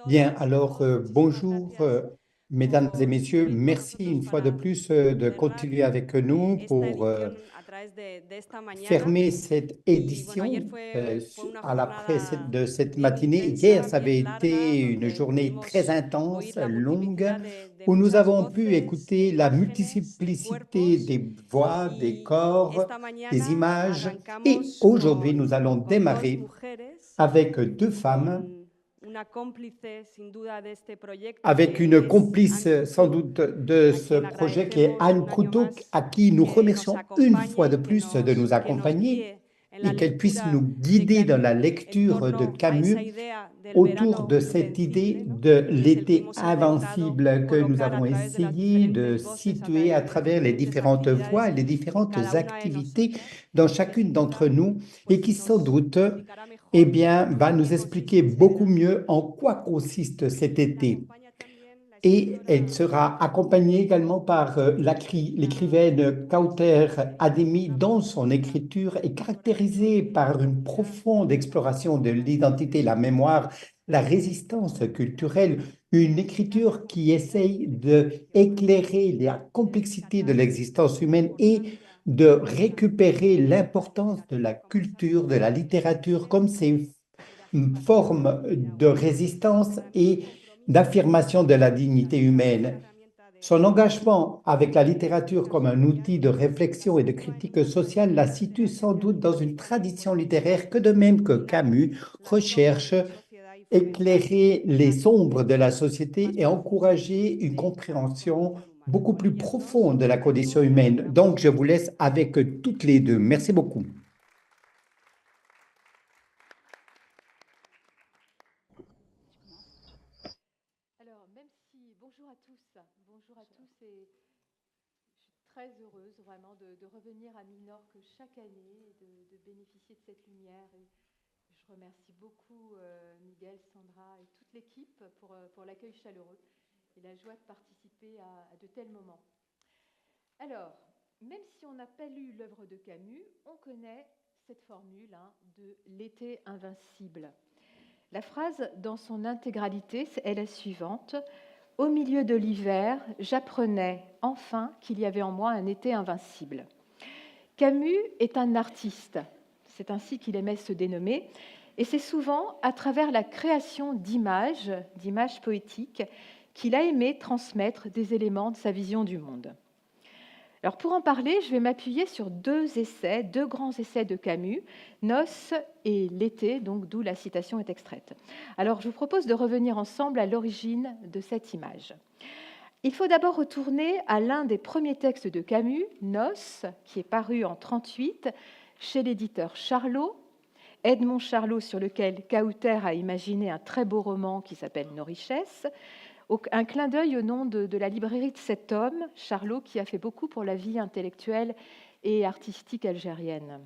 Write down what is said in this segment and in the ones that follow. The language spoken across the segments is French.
Bien, alors bonjour, mesdames et messieurs. Merci une fois de plus de continuer avec nous pour fermer cette édition de cette matinée. Hier, ça avait été une journée très intense, longue, où nous avons pu écouter la multiplicité des voix, des corps, des images. Et aujourd'hui, nous allons démarrer avec deux femmes, avec une complice sans doute de ce projet qui est Anne Proutot, à qui nous remercions une fois de plus de nous accompagner et qu'elle puisse nous guider dans la lecture de Camus autour de cette idée de l'été invincible que nous avons essayé de situer à travers les différentes voies et les différentes activités dans chacune d'entre nous et qui sans doute va nous expliquer beaucoup mieux en quoi consiste cet été. Et elle sera accompagnée également par l'écrivaine Kauter Ademi, dont son écriture est caractérisée par une profonde exploration de l'identité, la mémoire, la résistance culturelle, une écriture qui essaye d'éclairer la complexité de l'existence humaine et de récupérer l'importance de la culture, de la littérature comme ces formes de résistance et d'affirmation de la dignité humaine. Son engagement avec la littérature comme un outil de réflexion et de critique sociale la situe sans doute dans une tradition littéraire que de même que Camus recherche éclairer les sombres de la société et encourager une compréhension beaucoup plus profonde de la condition humaine. Donc, je vous laisse avec toutes les deux. Merci beaucoup. Et je suis très heureuse vraiment de revenir à Minorque chaque année et de bénéficier de cette lumière. Et je remercie beaucoup Miguel, Sandra et toute l'équipe pour l'accueil chaleureux et la joie de participer à de tels moments. Alors, même si on n'a pas lu l'œuvre de Camus, on connaît cette formule de l'été invincible. La phrase dans son intégralité est la suivante. Au milieu de l'hiver, j'apprenais enfin qu'il y avait en moi un été invincible. Camus est un artiste, c'est ainsi qu'il aimait se dénommer, et c'est souvent à travers la création d'images poétiques, qu'il a aimé transmettre des éléments de sa vision du monde. Alors pour en parler, je vais m'appuyer sur deux grands essais de Camus, Noces et L'été, donc d'où la citation est extraite. Alors je vous propose de revenir ensemble à l'origine de cette image. Il faut d'abord retourner à l'un des premiers textes de Camus, Noces, qui est paru en 1938 chez l'éditeur Charlot, Edmond Charlot, sur lequel Kauter a imaginé un très beau roman qui s'appelle Nos richesses. Un clin d'œil au nom de la librairie de cet homme, Charlot, qui a fait beaucoup pour la vie intellectuelle et artistique algérienne.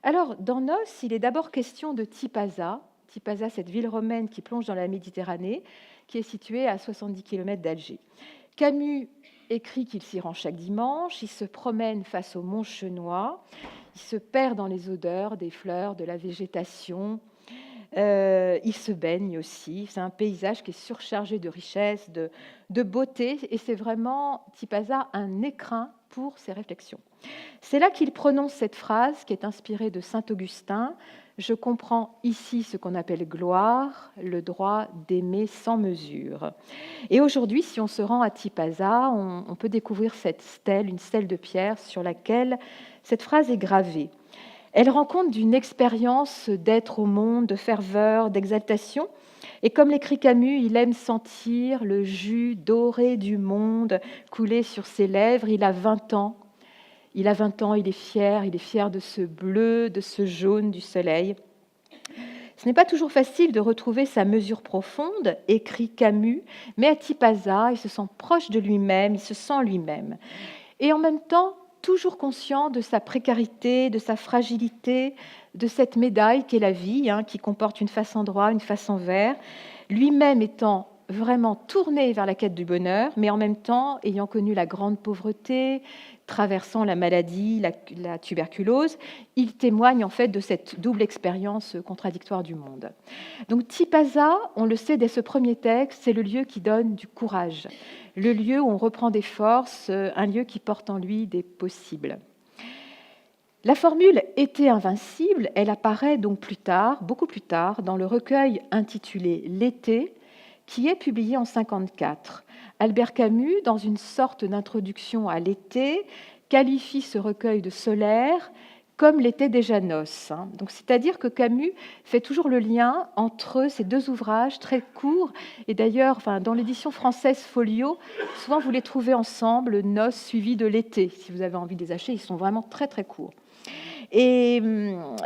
Alors, dans Noces, il est d'abord question de Tipaza, cette ville romaine qui plonge dans la Méditerranée, qui est située à 70 km d'Alger. Camus écrit qu'il s'y rend chaque dimanche, il se promène face au mont Chenois, il se perd dans les odeurs des fleurs, de la végétation. Il se baigne aussi. C'est un paysage qui est surchargé de richesse, de beauté, et c'est vraiment, Tipaza, un écrin pour ses réflexions. C'est là qu'il prononce cette phrase qui est inspirée de saint Augustin. Je comprends ici ce qu'on appelle gloire, le droit d'aimer sans mesure. Et aujourd'hui, si on se rend à Tipaza, on peut découvrir cette stèle, une stèle de pierre sur laquelle cette phrase est gravée. Elle rend compte d'une expérience d'être au monde, de ferveur, d'exaltation. Et comme l'écrit Camus, il aime sentir le jus doré du monde couler sur ses lèvres. Il a 20 ans. Il est fier de ce bleu, de ce jaune du soleil. Ce n'est pas toujours facile de retrouver sa mesure profonde, écrit Camus, mais à Tipaza, il se sent proche de lui-même, il se sent lui-même. Et en même temps, toujours conscient de sa précarité, de sa fragilité, de cette médaille qu'est la vie, qui comporte une face en droit, une face en vert, lui-même étant vraiment tourné vers la quête du bonheur, mais en même temps ayant connu la grande pauvreté, traversant la maladie, la tuberculose, il témoigne en fait de cette double expérience contradictoire du monde. Donc Tipaza, on le sait dès ce premier texte, c'est le lieu qui donne du courage, le lieu où on reprend des forces, un lieu qui porte en lui des possibles. La formule « été invincible », elle apparaît donc plus tard, beaucoup plus tard, dans le recueil intitulé « L'été », qui est publié en 1954. Albert Camus, dans une sorte d'introduction à l'été, qualifie ce recueil de solaire comme l'été des Janos. Donc, c'est-à-dire que Camus fait toujours le lien entre ces deux ouvrages très courts. Et d'ailleurs, dans l'édition française Folio, souvent vous les trouvez ensemble, Noces suivies de l'été. Si vous avez envie de les acheter, ils sont vraiment très très courts. Et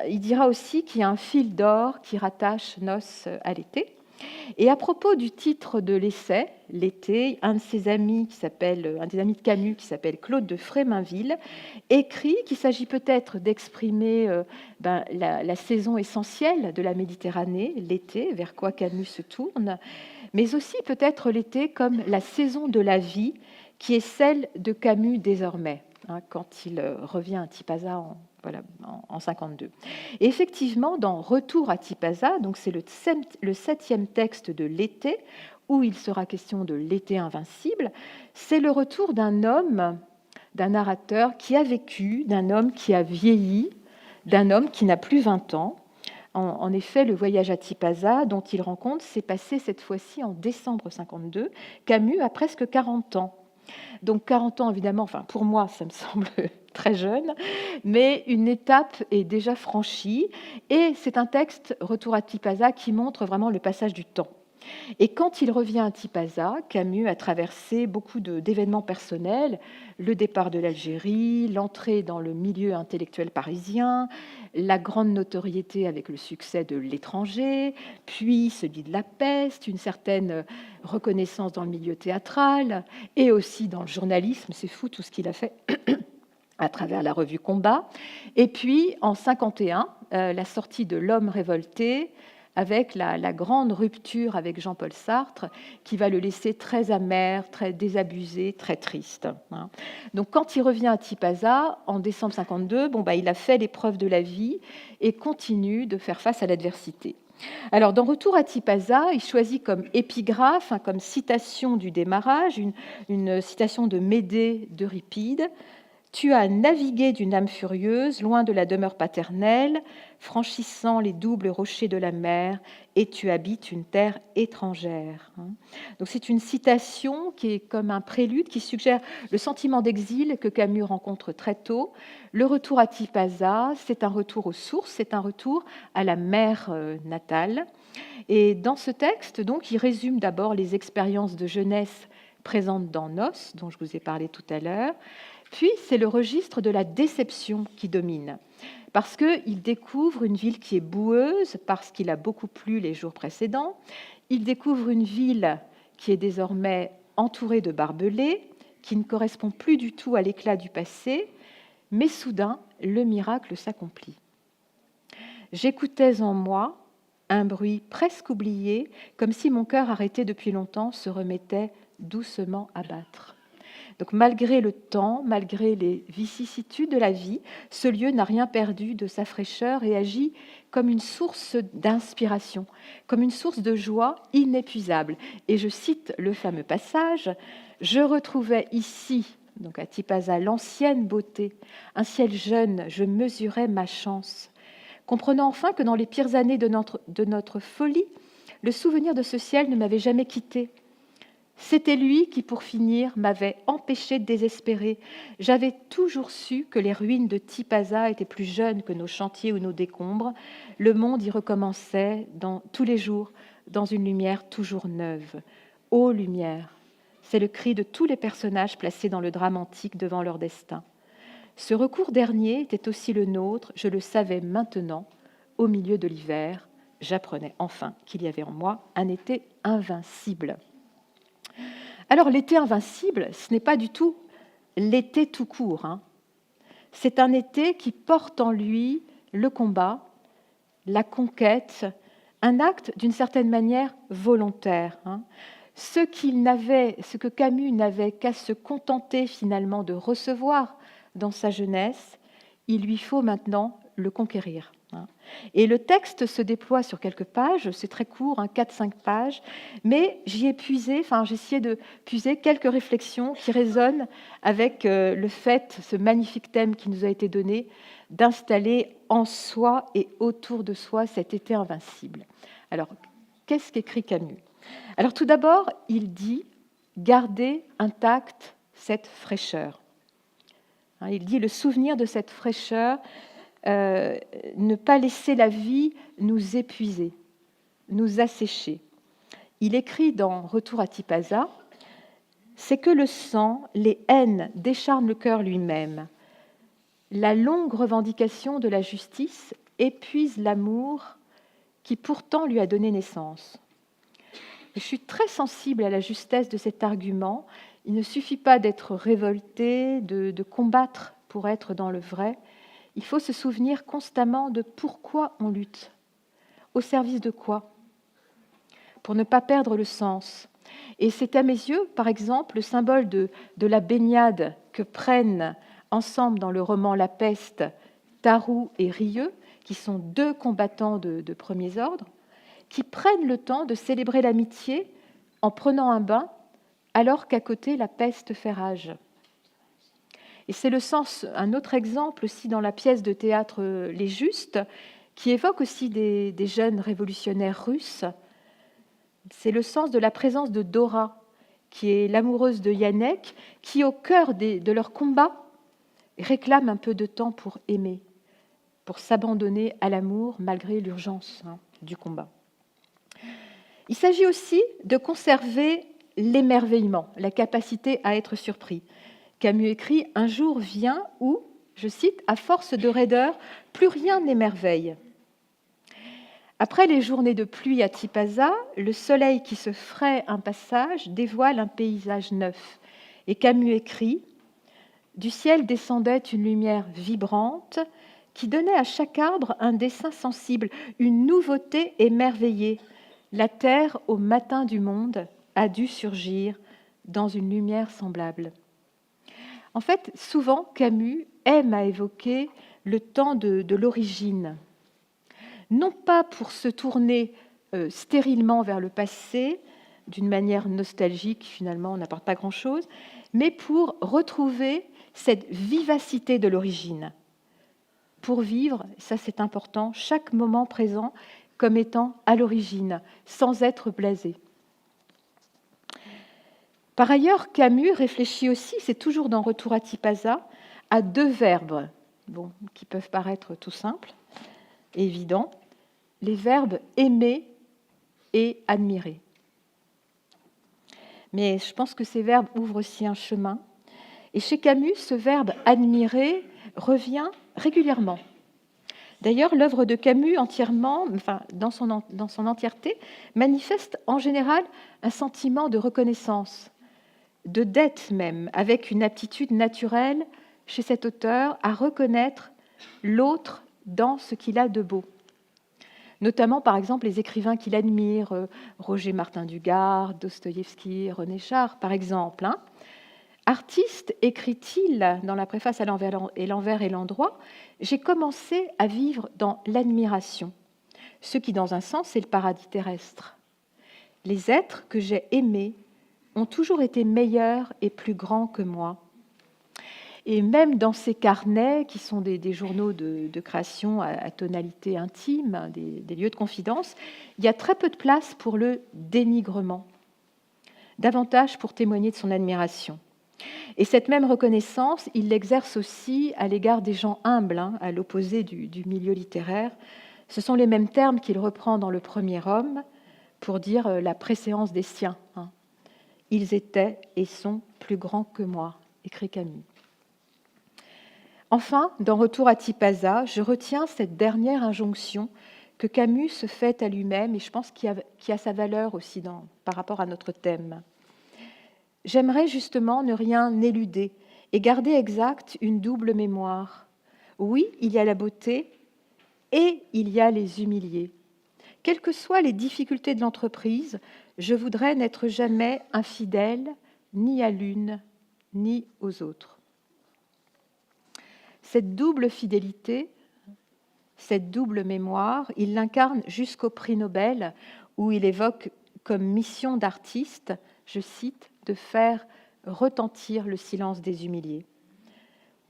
il dira aussi qu'il y a un fil d'or qui rattache Noces à l'été. Et à propos du titre de l'essai, L'été, un des amis de Camus qui s'appelle Claude de Fréminville, écrit qu'il s'agit peut-être d'exprimer la saison essentielle de la Méditerranée, l'été, vers quoi Camus se tourne, mais aussi peut-être l'été comme la saison de la vie qui est celle de Camus désormais, quand il revient à Tipaza en 1952. Et effectivement, dans Retour à Tipaza, donc c'est le 7e texte de l'été, où il sera question de l'été invincible, c'est le retour d'un homme, d'un narrateur qui a vécu, d'un homme qui a vieilli, d'un homme qui n'a plus 20 ans. En effet, le voyage à Tipaza, dont il rend compte, s'est passé cette fois-ci en décembre 1952. Camus a presque 40 ans. Donc 40 ans, évidemment, pour moi, ça me semble très jeune, mais une étape est déjà franchie. Et c'est un texte, Retour à Tipaza, qui montre vraiment le passage du temps. Et quand il revient à Tipaza, Camus a traversé beaucoup d'événements personnels, le départ de l'Algérie, l'entrée dans le milieu intellectuel parisien, la grande notoriété avec le succès de L'étranger, puis celui de La Peste, une certaine reconnaissance dans le milieu théâtral et aussi dans le journalisme. C'est fou tout ce qu'il a fait à travers la revue Combat. Et puis, en 1951, la sortie de L'Homme révolté, avec la grande rupture avec Jean-Paul Sartre, qui va le laisser très amer, très désabusé, très triste. Donc, quand il revient à Tipaza, en décembre 1952, il a fait l'épreuve de la vie et continue de faire face à l'adversité. Alors, dans Retour à Tipaza, il choisit comme épigraphe, comme citation du démarrage, une citation de Médée d'Euripide. Tu as navigué d'une âme furieuse, loin de la demeure paternelle, franchissant les doubles rochers de la mer, et tu habites une terre étrangère. Donc c'est une citation qui est comme un prélude, qui suggère le sentiment d'exil que Camus rencontre très tôt. Le retour à Tipaza, c'est un retour aux sources, c'est un retour à la mer natale. Et dans ce texte, donc, il résume d'abord les expériences de jeunesse présentes dans Noces, dont je vous ai parlé tout à l'heure. Puis, c'est le registre de la déception qui domine, parce qu'il découvre une ville qui est boueuse, parce qu'il a beaucoup plu les jours précédents. Il découvre une ville qui est désormais entourée de barbelés, qui ne correspond plus du tout à l'éclat du passé, mais soudain, le miracle s'accomplit. J'écoutais en moi un bruit presque oublié, comme si mon cœur arrêté depuis longtemps se remettait doucement à battre. Donc malgré le temps, malgré les vicissitudes de la vie, ce lieu n'a rien perdu de sa fraîcheur et agit comme une source d'inspiration, comme une source de joie inépuisable. Et je cite le fameux passage, « Je retrouvais ici, donc à Tipaza, l'ancienne beauté, un ciel jeune, je mesurais ma chance. Comprenant enfin que dans les pires années de notre folie, le souvenir de ce ciel ne m'avait jamais quitté. C'était lui qui, pour finir, m'avait empêché de désespérer. J'avais toujours su que les ruines de Tipaza étaient plus jeunes que nos chantiers ou nos décombres. Le monde y recommençait tous les jours, dans une lumière toujours neuve. Ô lumière, c'est le cri de tous les personnages placés dans le drame antique devant leur destin. Ce recours dernier était aussi le nôtre, je le savais maintenant, au milieu de l'hiver. J'apprenais enfin qu'il y avait en moi un été invincible. » Alors, l'été invincible, ce n'est pas du tout l'été tout court. C'est un été qui porte en lui le combat, la conquête, un acte d'une certaine manière volontaire. ce que Camus n'avait qu'à se contenter finalement de recevoir dans sa jeunesse, il lui faut maintenant le conquérir. Et le texte se déploie sur quelques pages, c'est très court, 4-5 pages, mais j'ai essayé de puiser quelques réflexions qui résonnent avec le fait, ce magnifique thème qui nous a été donné, d'installer en soi et autour de soi cet été invincible. Alors, qu'est-ce qu'écrit Camus ? Alors tout d'abord, il dit « garder intacte cette fraîcheur ». Il dit le souvenir de cette fraîcheur, ne pas laisser la vie nous épuiser, nous assécher. Il écrit dans Retour à Tipaza, « c'est que le sang, les haines décharnent le cœur lui-même. La longue revendication de la justice épuise l'amour qui pourtant lui a donné naissance. » Je suis très sensible à la justesse de cet argument. Il ne suffit pas d'être révolté, de combattre pour être dans le vrai. Il faut se souvenir constamment de pourquoi on lutte. Au service de quoi ? Pour ne pas perdre le sens. Et c'est à mes yeux, par exemple, le symbole de la baignade que prennent ensemble dans le roman La Peste, Tarou et Rieux, qui sont deux combattants de premiers ordres, qui prennent le temps de célébrer l'amitié en prenant un bain, alors qu'à côté, la peste fait rage. Et c'est le sens, un autre exemple aussi dans la pièce de théâtre Les Justes, qui évoque aussi des jeunes révolutionnaires russes. C'est le sens de la présence de Dora, qui est l'amoureuse de Yannick, qui, au cœur de leur combat, réclame un peu de temps pour aimer, pour s'abandonner à l'amour malgré l'urgence du combat. Il s'agit aussi de conserver l'émerveillement, la capacité à être surpris. Camus écrit « Un jour vient où, je cite, « à force de raideur, plus rien n'émerveille ». Après les journées de pluie à Tipaza, le soleil qui se fraie un passage dévoile un paysage neuf. Et Camus écrit « Du ciel descendait une lumière vibrante qui donnait à chaque arbre un dessin sensible, une nouveauté émerveillée. La terre, au matin du monde, a dû surgir dans une lumière semblable. » En fait, souvent, Camus aime à évoquer le temps de l'origine, non pas pour se tourner stérilement vers le passé, d'une manière nostalgique, finalement, on n'apporte pas grand-chose, mais pour retrouver cette vivacité de l'origine, pour vivre, ça c'est important, chaque moment présent comme étant à l'origine, sans être blasé. Par ailleurs, Camus réfléchit aussi, c'est toujours dans Retour à Tipaza, à deux verbes qui peuvent paraître tout simples et évidents, les verbes aimer et admirer. Mais je pense que ces verbes ouvrent aussi un chemin. Et chez Camus, ce verbe admirer revient régulièrement. D'ailleurs, l'œuvre de Camus dans son entièreté, manifeste en général un sentiment de reconnaissance, de dette même, avec une aptitude naturelle chez cet auteur à reconnaître l'autre dans ce qu'il a de beau. Notamment, par exemple, les écrivains qu'il admire, Roger Martin Dugard, Dostoïevski, René Char, par exemple. Artiste, écrit-il dans la préface à l'envers et l'endroit, j'ai commencé à vivre dans l'admiration, ce qui, dans un sens, est le paradis terrestre. Les êtres que j'ai aimés ont toujours été meilleurs et plus grands que moi. Et même dans ces carnets, qui sont des journaux de création à tonalité intime, des lieux de confidence, il y a très peu de place pour le dénigrement, davantage pour témoigner de son admiration. Et cette même reconnaissance, il l'exerce aussi à l'égard des gens humbles, à l'opposé du milieu littéraire. Ce sont les mêmes termes qu'il reprend dans Le Premier Homme pour dire la préséance des siens. Ils étaient et sont plus grands que moi, écrit Camus. Enfin, dans Retour à Tipaza, je retiens cette dernière injonction que Camus se fait à lui-même, et je pense qu'il a sa valeur aussi par rapport à notre thème. J'aimerais justement ne rien éluder et garder exacte une double mémoire. Oui, il y a la beauté et il y a les humiliés, quelles que soient les difficultés de l'entreprise, je voudrais n'être jamais infidèle ni à l'une ni aux autres. Cette double fidélité, cette double mémoire, il l'incarne jusqu'au prix Nobel, où il évoque comme mission d'artiste, je cite, de faire retentir le silence des humiliés.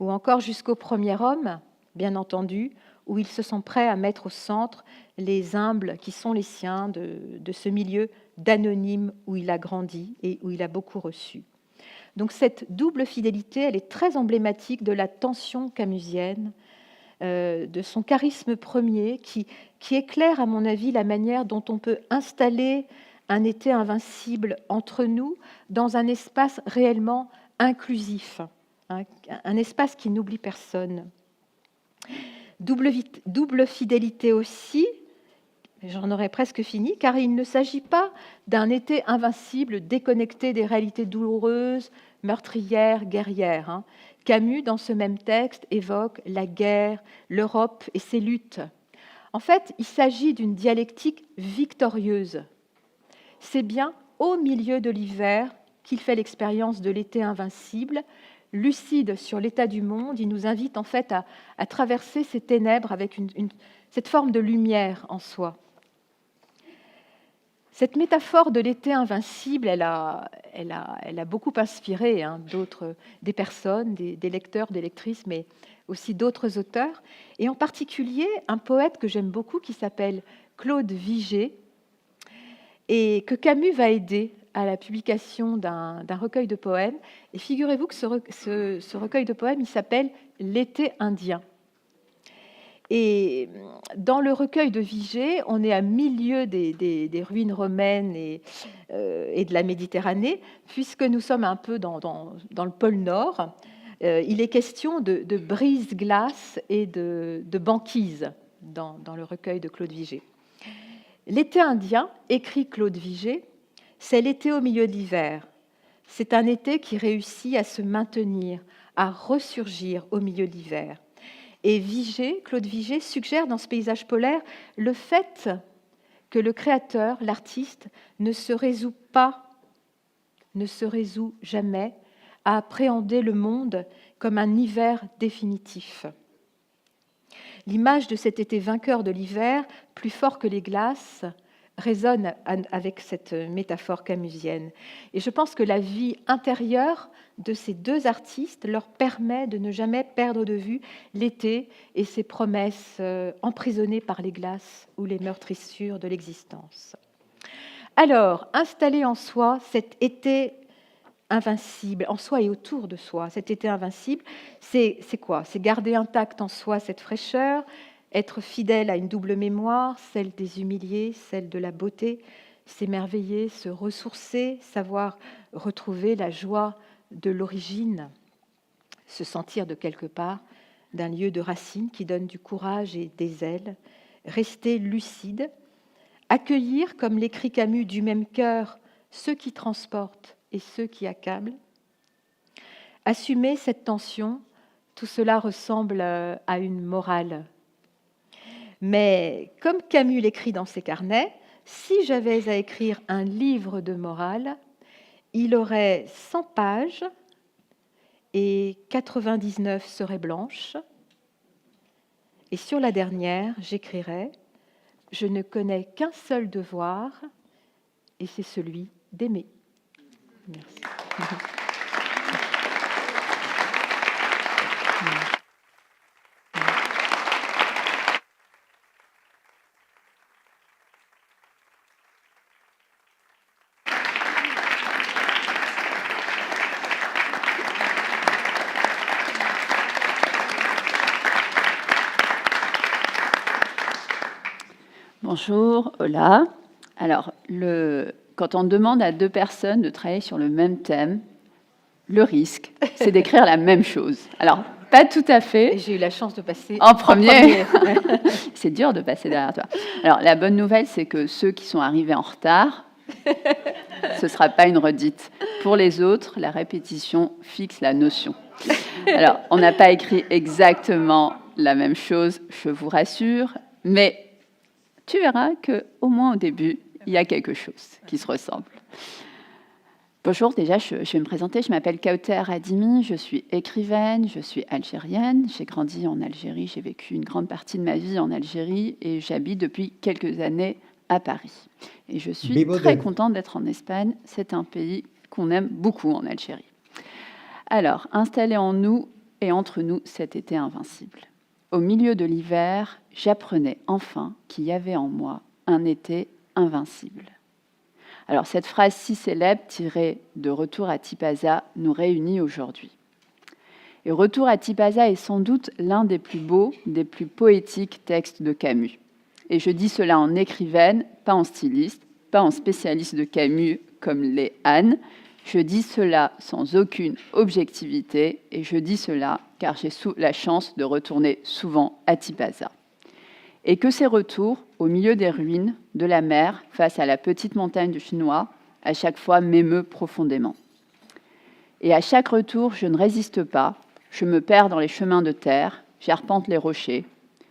Ou encore jusqu'au premier homme, bien entendu, où il se sent prêt à mettre au centre les humbles qui sont les siens de ce milieu d'anonyme où il a grandi et où il a beaucoup reçu. Donc cette double fidélité, elle est très emblématique de la tension camusienne, de son charisme premier, qui éclaire, à mon avis, la manière dont on peut installer un été invincible entre nous dans un espace réellement inclusif, un espace qui n'oublie personne. Double fidélité aussi, j'en aurais presque fini, car il ne s'agit pas d'un été invincible déconnecté des réalités douloureuses, meurtrières, guerrières. Camus, dans ce même texte, évoque la guerre, l'Europe et ses luttes. En fait, il s'agit d'une dialectique victorieuse. C'est bien au milieu de l'hiver qu'il fait l'expérience de l'été invincible. Lucide sur l'état du monde, il nous invite en fait à traverser ces ténèbres avec cette forme de lumière en soi. Cette métaphore de l'été invincible, elle a beaucoup inspiré des personnes, des lecteurs, des lectrices, mais aussi d'autres auteurs, et en particulier un poète que j'aime beaucoup qui s'appelle Claude Vigée, et que Camus va aider à la publication d'un recueil de poèmes. Et figurez-vous que ce recueil de poèmes, il s'appelle « L'été indien ». Et dans le recueil de Vigée, on est à milieu des ruines romaines et de la Méditerranée, puisque nous sommes un peu dans le pôle Nord. Il est question de brise-glace et de banquise dans le recueil de Claude Vigée. L'été indien, écrit Claude Vigée, c'est l'été au milieu de l'hiver. C'est un été qui réussit à se maintenir, à ressurgir au milieu de l'hiver. Et Claude Vigée suggère dans ce paysage polaire le fait que le créateur, l'artiste, ne se résout jamais à appréhender le monde comme un hiver définitif. L'image de cet été vainqueur de l'hiver, plus fort que les glaces, résonne avec cette métaphore camusienne. Et je pense que la vie intérieure de ces deux artistes leur permet de ne jamais perdre de vue l'été et ses promesses emprisonnées par les glaces ou les meurtrissures de l'existence. Alors, installer en soi cet été invincible, en soi et autour de soi, cet été invincible, c'est quoi? C'est garder intacte en soi cette fraîcheur, être fidèle à une double mémoire, celle des humiliés, celle de la beauté, s'émerveiller, se ressourcer, savoir retrouver la joie de l'origine, se sentir de quelque part, d'un lieu de racine qui donne du courage et des ailes, rester lucide, accueillir, comme l'écrit Camus, du même cœur, ceux qui transportent et ceux qui accablent, assumer cette tension, tout cela ressemble à une morale. Mais comme Camus l'écrit dans ses carnets, si j'avais à écrire un livre de morale, il aurait 100 pages et 99 seraient blanches. Et sur la dernière, j'écrirais « Je ne connais qu'un seul devoir, et c'est celui d'aimer. » Merci. Bonjour, hola. Alors, quand on demande à deux personnes de travailler sur le même thème, le risque, c'est d'écrire la même chose. Alors, pas tout à fait. Et j'ai eu la chance de passer en premier. C'est dur de passer derrière toi. Alors, la bonne nouvelle, c'est que ceux qui sont arrivés en retard, ce ne sera pas une redite. Pour les autres, la répétition fixe la notion. Alors, on n'a pas écrit exactement la même chose, je vous rassure, mais tu verras qu'au moins au début, il y a quelque chose qui se ressemble. Bonjour, déjà, je vais me présenter. Je m'appelle Kauter Adimi, je suis écrivaine, je suis algérienne. J'ai grandi en Algérie, j'ai vécu une grande partie de ma vie en Algérie et j'habite depuis quelques années à Paris. Et je suis très contente d'être en Espagne. C'est un pays qu'on aime beaucoup en Algérie. Alors, installé en nous et entre nous cet été invincible. Au milieu de l'hiver, j'apprenais enfin qu'il y avait en moi un été invincible. Alors, cette phrase si célèbre, tirée de Retour à Tipaza, nous réunit aujourd'hui. Et Retour à Tipaza est sans doute l'un des plus beaux, des plus poétiques textes de Camus. Et je dis cela en écrivaine, pas en styliste, pas en spécialiste de Camus comme l'est Anne. Je dis cela sans aucune objectivité et je dis cela car j'ai la chance de retourner souvent à Tipaza. Et que ces retours, au milieu des ruines, de la mer, face à la petite montagne du Chinois, à chaque fois m'émeut profondément. Et à chaque retour, je ne résiste pas, je me perds dans les chemins de terre, j'arpente les rochers,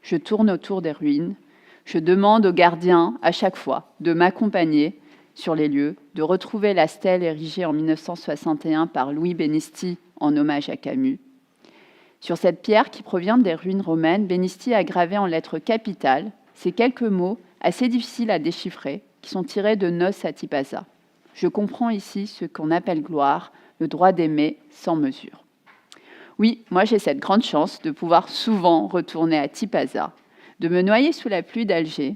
je tourne autour des ruines, je demande aux gardiens, à chaque fois, de m'accompagner sur les lieux, de retrouver la stèle érigée en 1961 par Louis Benisti en hommage à Camus. Sur cette pierre qui provient des ruines romaines, Benisti a gravé en lettres capitales ces quelques mots assez difficiles à déchiffrer qui sont tirés de Nos à Tipaza. Je comprends ici ce qu'on appelle gloire, le droit d'aimer sans mesure. Oui, moi j'ai cette grande chance de pouvoir souvent retourner à Tipaza, de me noyer sous la pluie d'Alger.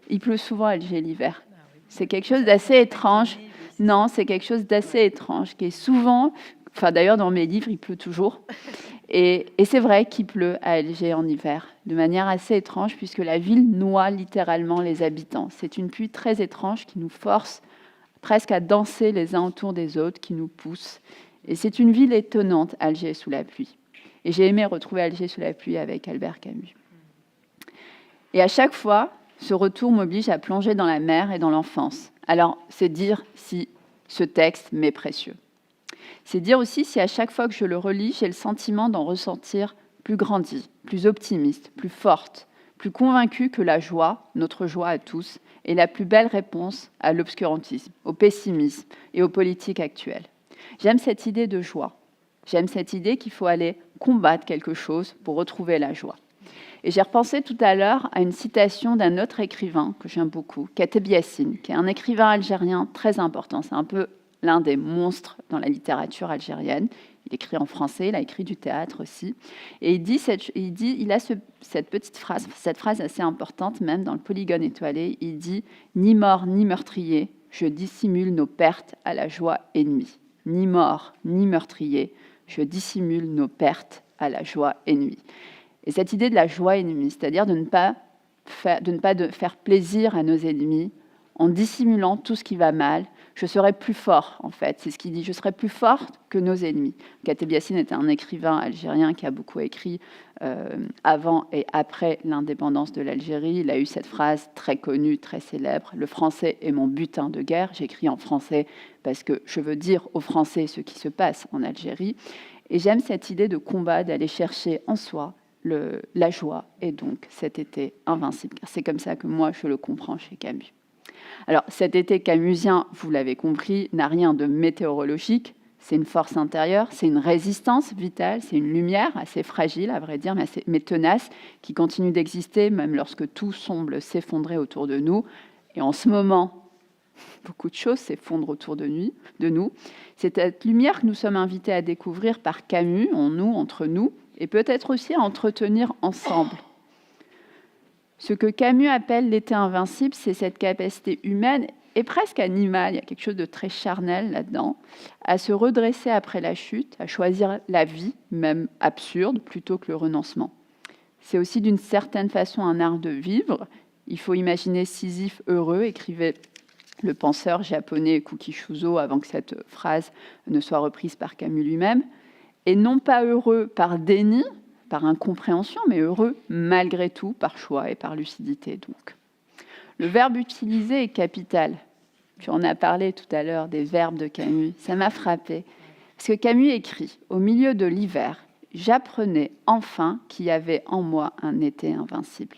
Il pleut souvent à Alger l'hiver. C'est quelque chose d'assez étrange. Non, c'est quelque chose d'assez étrange qui est souvent... Enfin, d'ailleurs, dans mes livres, il pleut toujours. Et c'est vrai qu'il pleut à Alger en hiver, de manière assez étrange, puisque la ville noie littéralement les habitants. C'est une pluie très étrange qui nous force presque à danser les uns autour des autres, qui nous pousse. Et c'est une ville étonnante, Alger sous la pluie. Et j'ai aimé retrouver Alger sous la pluie avec Albert Camus. Et à chaque fois, ce retour m'oblige à plonger dans la mer et dans l'enfance. Alors, c'est dire si ce texte m'est précieux. C'est dire aussi si à chaque fois que je le relis, j'ai le sentiment d'en ressentir plus grandi, plus optimiste, plus forte, plus convaincue que la joie, notre joie à tous, est la plus belle réponse à l'obscurantisme, au pessimisme et aux politiques actuelles. J'aime cette idée de joie. J'aime cette idée qu'il faut aller combattre quelque chose pour retrouver la joie. Et j'ai repensé tout à l'heure à une citation d'un autre écrivain que j'aime beaucoup, Kateb Yassine, qui est un écrivain algérien très important. C'est un peu l'un des monstres dans la littérature algérienne. Il écrit en français, il a écrit du théâtre aussi. Et il a cette petite phrase, cette phrase assez importante, même dans le Polygone étoilé, il dit « Ni mort, ni meurtrier, je dissimule nos pertes à la joie ennemie. Ni mort, ni meurtrier, je dissimule nos pertes à la joie ennemie. » Et cette idée de la joie ennemie, c'est-à-dire de ne pas faire plaisir à nos ennemis, en dissimulant tout ce qui va mal, je serai plus fort, en fait. C'est ce qu'il dit, je serai plus forte que nos ennemis. Kateb Yassine était un écrivain algérien qui a beaucoup écrit avant et après l'indépendance de l'Algérie. Il a eu cette phrase très connue, très célèbre, « Le français est mon butin de guerre ». J'écris en français parce que je veux dire aux Français ce qui se passe en Algérie. Et j'aime cette idée de combat, d'aller chercher en soi la joie et donc cet été invincible. C'est comme ça que moi, je le comprends chez Camus. Alors, cet été camusien, vous l'avez compris, n'a rien de météorologique. C'est une force intérieure, c'est une résistance vitale, c'est une lumière assez fragile, à vrai dire, mais tenace, qui continue d'exister, même lorsque tout semble s'effondrer autour de nous. Et en ce moment, beaucoup de choses s'effondrent autour de nous. C'est cette lumière que nous sommes invités à découvrir par Camus, en nous, entre nous, et peut-être aussi à entretenir ensemble. Ce que Camus appelle l'été invincible, c'est cette capacité humaine et presque animale, il y a quelque chose de très charnel là-dedans, à se redresser après la chute, à choisir la vie, même absurde, plutôt que le renoncement. C'est aussi d'une certaine façon un art de vivre. Il faut imaginer Sisyphe heureux, écrivait le penseur japonais Kuki Shuzo avant que cette phrase ne soit reprise par Camus lui-même, et non pas heureux par déni, par incompréhension, mais heureux malgré tout, par choix et par lucidité. Donc, le verbe utilisé est capital. Tu en as parlé tout à l'heure des verbes de Camus. Ça m'a frappé. Parce que Camus écrit « Au milieu de l'hiver, j'apprenais enfin qu'il y avait en moi un été invincible. »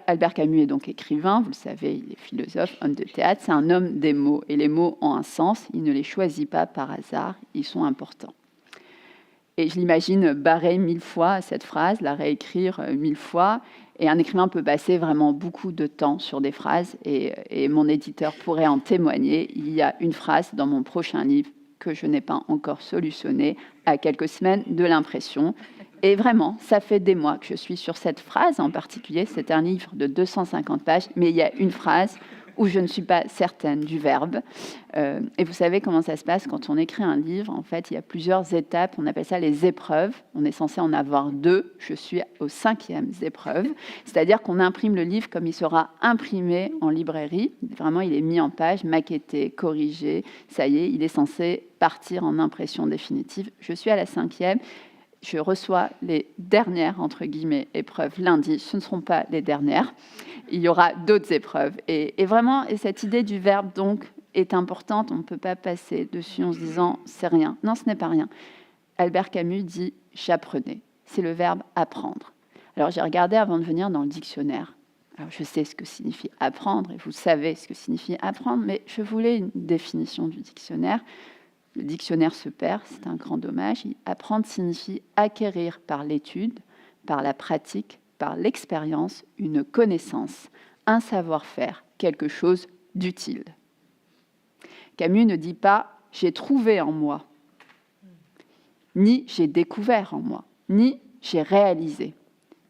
Albert Camus est donc écrivain, vous le savez, il est philosophe, homme de théâtre, c'est un homme des mots, et les mots ont un sens, il ne les choisit pas par hasard, ils sont importants. Et je l'imagine barrer 1000 fois cette phrase, la réécrire 1000 fois, et un écrivain peut passer vraiment beaucoup de temps sur des phrases, et mon éditeur pourrait en témoigner. Il y a une phrase dans mon prochain livre que je n'ai pas encore solutionnée à quelques semaines de l'impression. Et vraiment, ça fait des mois que je suis sur cette phrase en particulier. C'est un livre de 250 pages, mais il y a une phrase où je ne suis pas certaine du verbe. Et vous savez comment ça se passe quand on écrit un livre. En fait, il y a plusieurs étapes. On appelle ça les épreuves. On est censé en avoir 2. Je suis aux 5e épreuve. C'est-à-dire qu'on imprime le livre comme il sera imprimé en librairie. Vraiment, il est mis en page, maquetté, corrigé. Ça y est, il est censé partir en impression définitive. Je suis à la 5e. Je reçois les dernières, entre guillemets, épreuves lundi. Ce ne seront pas les dernières. Il y aura d'autres épreuves. Et vraiment, cette idée du verbe, donc, est importante. On ne peut pas passer dessus en se disant « c'est rien ». Non, ce n'est pas rien. Albert Camus dit « j'apprenais ». C'est le verbe « apprendre ». Alors, j'ai regardé avant de venir dans le dictionnaire. Alors, je sais ce que signifie « apprendre » et vous savez ce que signifie « apprendre », mais je voulais une définition du dictionnaire. Le dictionnaire se perd, c'est un grand dommage. Apprendre signifie acquérir par l'étude, par la pratique, par l'expérience, une connaissance, un savoir-faire, quelque chose d'utile. Camus ne dit pas « j'ai trouvé en moi », ni « j'ai découvert en moi », ni « j'ai réalisé ».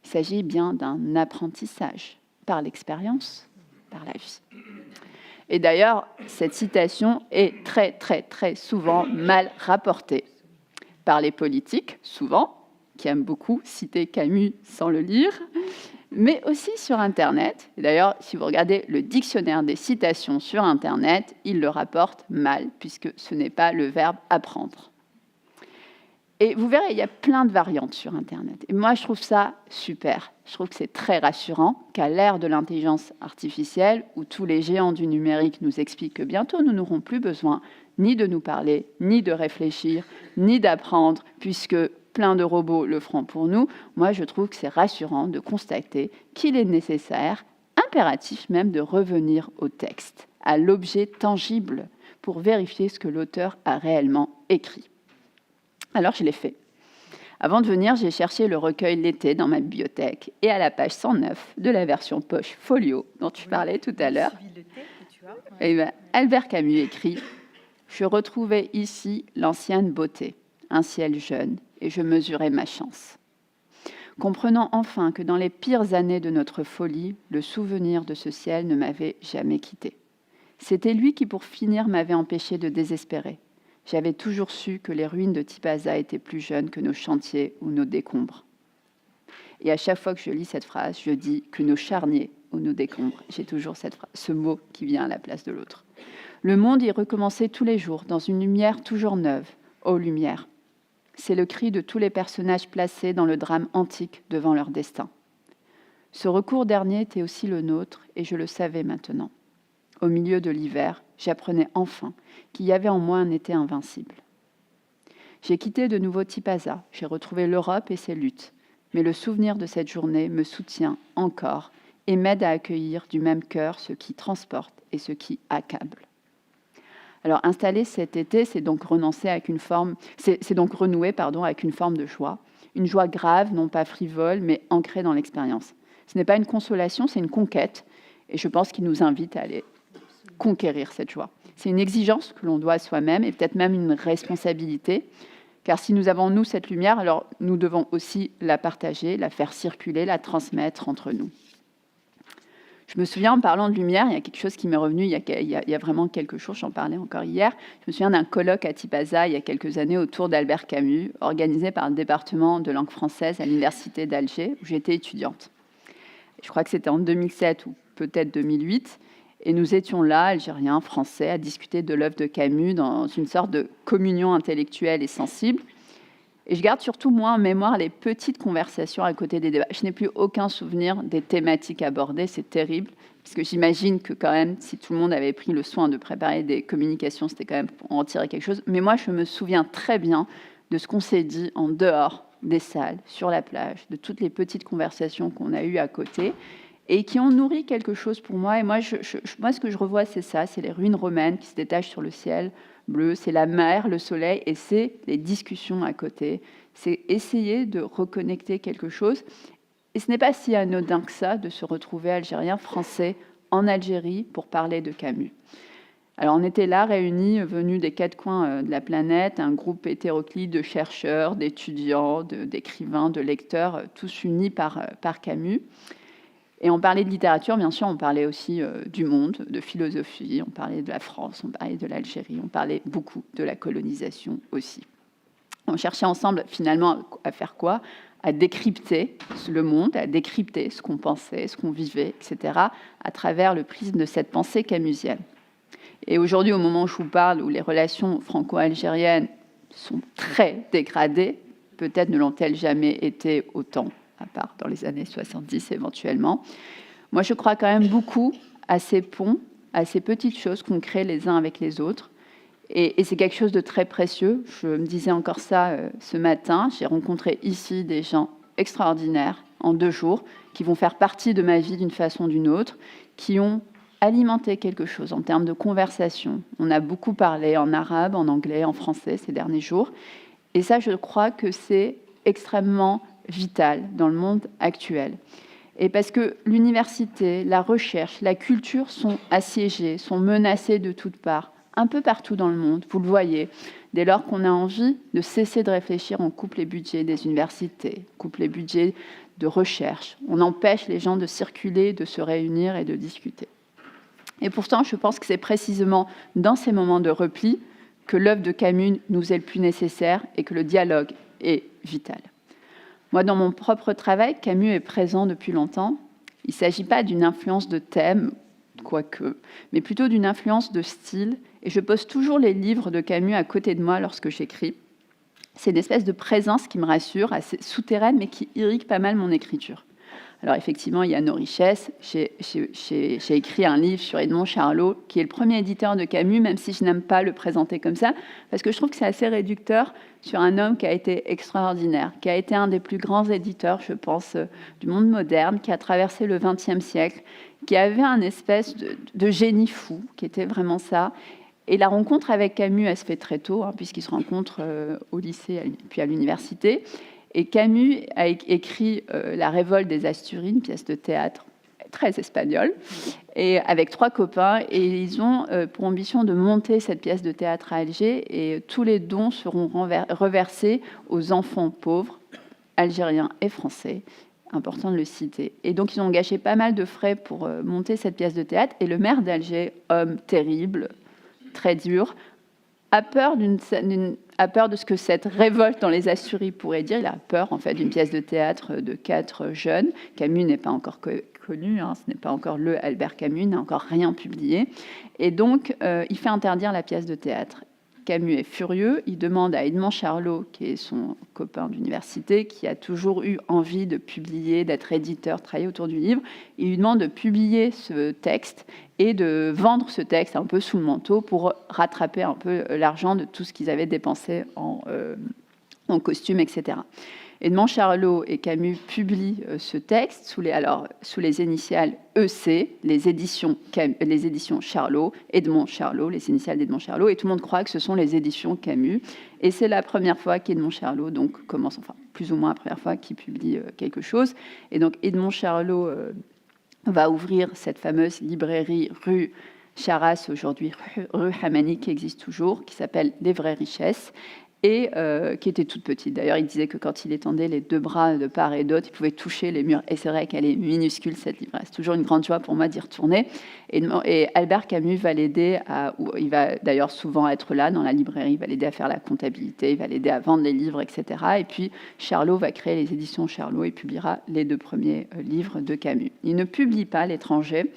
Il s'agit bien d'un apprentissage par l'expérience, par la vie. Et d'ailleurs, cette citation est très, très, très souvent mal rapportée par les politiques, souvent, qui aiment beaucoup citer Camus sans le lire, mais aussi sur Internet. Et d'ailleurs, si vous regardez le dictionnaire des citations sur Internet, il le rapporte mal, puisque ce n'est pas le verbe « apprendre ». Et vous verrez, il y a plein de variantes sur Internet. Et moi, je trouve ça super. Je trouve que c'est très rassurant qu'à l'ère de l'intelligence artificielle, où tous les géants du numérique nous expliquent que bientôt, nous n'aurons plus besoin ni de nous parler, ni de réfléchir, ni d'apprendre, puisque plein de robots le feront pour nous. Moi, je trouve que c'est rassurant de constater qu'il est nécessaire, impératif même, de revenir au texte, à l'objet tangible, pour vérifier ce que l'auteur a réellement écrit. Alors, je l'ai fait. Avant de venir, j'ai cherché le recueil L'été dans ma bibliothèque et à la page 109 de la version poche folio dont tu parlais tout à l'heure, Albert Camus écrit « Je retrouvais ici l'ancienne beauté, un ciel jeune, et je mesurais ma chance. Comprenant enfin que dans les pires années de notre folie, le souvenir de ce ciel ne m'avait jamais quitté. C'était lui qui, pour finir, m'avait empêché de désespérer. J'avais toujours su que les ruines de Tipaza étaient plus jeunes que nos chantiers ou nos décombres. » Et à chaque fois que je lis cette phrase, je dis que nos charniers ou nos décombres. J'ai toujours ce mot qui vient à la place de l'autre. Le monde y recommençait tous les jours, dans une lumière toujours neuve. Ô lumière! C'est le cri de tous les personnages placés dans le drame antique devant leur destin. Ce recours dernier était aussi le nôtre, et je le savais maintenant. Au milieu de l'hiver, j'apprenais enfin qu'il y avait en moi un été invincible. J'ai quitté de nouveau Tipaza, j'ai retrouvé l'Europe et ses luttes, mais le souvenir de cette journée me soutient encore et m'aide à accueillir du même cœur ce qui transporte et ce qui accable. Alors, installer cet été, c'est donc renouer avec une forme de joie, une joie grave, non pas frivole, mais ancrée dans l'expérience. Ce n'est pas une consolation, c'est une conquête, et je pense qu'il nous invite à aller conquérir cette joie. C'est une exigence que l'on doit à soi-même et peut-être même une responsabilité, car si nous avons en nous cette lumière, alors nous devons aussi la partager, la faire circuler, la transmettre entre nous. Je me souviens, en parlant de lumière, il y a quelque chose qui m'est revenu il y a vraiment quelques jours, j'en parlais encore hier. Je me souviens d'un colloque à Tipaza il y a quelques années autour d'Albert Camus, organisé par le département de langue française à l'université d'Alger, où j'étais étudiante. Je crois que c'était en 2007 ou peut-être 2008. Et nous étions là, Algériens, Français, à discuter de l'œuvre de Camus dans une sorte de communion intellectuelle et sensible. Et je garde surtout, moi, en mémoire les petites conversations à côté des débats. Je n'ai plus aucun souvenir des thématiques abordées, c'est terrible, parce que j'imagine que quand même, si tout le monde avait pris le soin de préparer des communications, c'était quand même pour en tirer quelque chose. Mais moi, je me souviens très bien de ce qu'on s'est dit en dehors des salles, sur la plage, de toutes les petites conversations qu'on a eues à côté. et qui ont nourri quelque chose pour moi. Et moi, moi ce que je revois, c'est ça, c'est les ruines romaines qui se détachent sur le ciel bleu, c'est la mer, le soleil, et c'est les discussions à côté. C'est essayer de reconnecter quelque chose. Et ce n'est pas si anodin que ça de se retrouver algérien, français, en Algérie pour parler de Camus. Alors on était là, réunis, venus des quatre coins de la planète, un groupe hétéroclite de chercheurs, d'étudiants, d'écrivains, de lecteurs, tous unis par Camus. Et on parlait de littérature, bien sûr, on parlait aussi du monde, de philosophie, on parlait de la France, on parlait de l'Algérie, on parlait beaucoup de la colonisation aussi. On cherchait ensemble, finalement, à faire quoi ? À décrypter le monde, à décrypter ce qu'on pensait, ce qu'on vivait, etc., à travers le prisme de cette pensée camusienne. Et aujourd'hui, au moment où je vous parle, où les relations franco-algériennes sont très dégradées, peut-être ne l'ont-elles jamais été autant, à part dans les années 70 éventuellement. Moi, je crois quand même beaucoup à ces ponts, à ces petites choses qu'on crée les uns avec les autres. Et c'est quelque chose de très précieux. Je me disais encore ça ce matin. J'ai rencontré ici des gens extraordinaires en 2 jours qui vont faire partie de ma vie d'une façon ou d'une autre, qui ont alimenté quelque chose en termes de conversation. On a beaucoup parlé en arabe, en anglais, en français ces derniers jours. Et ça, je crois que c'est extrêmement vital dans le monde actuel. Et parce que l'université, la recherche, la culture sont assiégées, sont menacées de toutes parts, un peu partout dans le monde, vous le voyez. Dès lors qu'on a envie de cesser de réfléchir, on coupe les budgets des universités, on coupe les budgets de recherche, on empêche les gens de circuler, de se réunir et de discuter. Et pourtant, je pense que c'est précisément dans ces moments de repli que l'œuvre de Camus nous est le plus nécessaire et que le dialogue est vital. Moi, dans mon propre travail, Camus est présent depuis longtemps. Il ne s'agit pas d'une influence de thème, quoique, mais plutôt d'une influence de style. Et je pose toujours les livres de Camus à côté de moi lorsque j'écris. C'est une espèce de présence qui me rassure, assez souterraine, mais qui irrigue pas mal mon écriture. Alors effectivement, il y a nos richesses. J'ai écrit un livre sur Edmond Charlot, qui est le premier éditeur de Camus, même si je n'aime pas le présenter comme ça, parce que je trouve que c'est assez réducteur sur un homme qui a été extraordinaire, qui a été un des plus grands éditeurs, je pense, du monde moderne, qui a traversé le XXe siècle, qui avait un espèce de génie fou, qui était vraiment ça. Et la rencontre avec Camus, elle se fait très tôt, puisqu'ils se rencontrent au lycée puis à l'université. Et Camus a écrit La Révolte des Asturies, une pièce de théâtre très espagnole, et avec 3 copains. Et ils ont pour ambition de monter cette pièce de théâtre à Alger. Et tous les dons seront reversés aux enfants pauvres, algériens et français. Important de le citer. Et donc, ils ont engagé pas mal de frais pour monter cette pièce de théâtre. Et le maire d'Alger, homme terrible, très dur, a peur de ce que cette révolte dans les Asturies pourrait dire. Il a peur, en fait, d'une pièce de théâtre de 4 jeunes. Camus n'est pas encore connu, ce n'est pas encore le Albert Camus, il n'a encore rien publié. Et donc, il fait interdire la pièce de théâtre. Camus est furieux, il demande à Edmond Charlot, qui est son copain d'université, qui a toujours eu envie de publier, d'être éditeur, travailler autour du livre, il lui demande de publier ce texte et de vendre ce texte un peu sous le manteau pour rattraper un peu l'argent de tout ce qu'ils avaient dépensé en costumes, etc. Edmond Charlot et Camus publient ce texte sous les initiales EC, les éditions Charlot, Edmond Charlot, les initiales d'Edmond Charlot, et tout le monde croit que ce sont les éditions Camus. Et c'est la première fois qu'Edmond Charlot commence, plus ou moins la première fois qu'il publie quelque chose. Et donc Edmond Charlot va ouvrir cette fameuse librairie rue Charras, aujourd'hui rue Hamani, qui existe toujours, qui s'appelle Les Vraies Richesses, et qui était toute petite. D'ailleurs, il disait que quand il étendait les 2 bras de part et d'autre, il pouvait toucher les murs. Et c'est vrai qu'elle est minuscule, cette librairie. C'est toujours une grande joie pour moi d'y retourner. Et Albert Camus va l'aider il va d'ailleurs souvent être là dans la librairie, il va l'aider à faire la comptabilité, il va l'aider à vendre les livres, etc. Et puis, Charlot va créer les éditions Charlot et publiera les 2 premiers livres de Camus. Il ne publie pas L'étranger.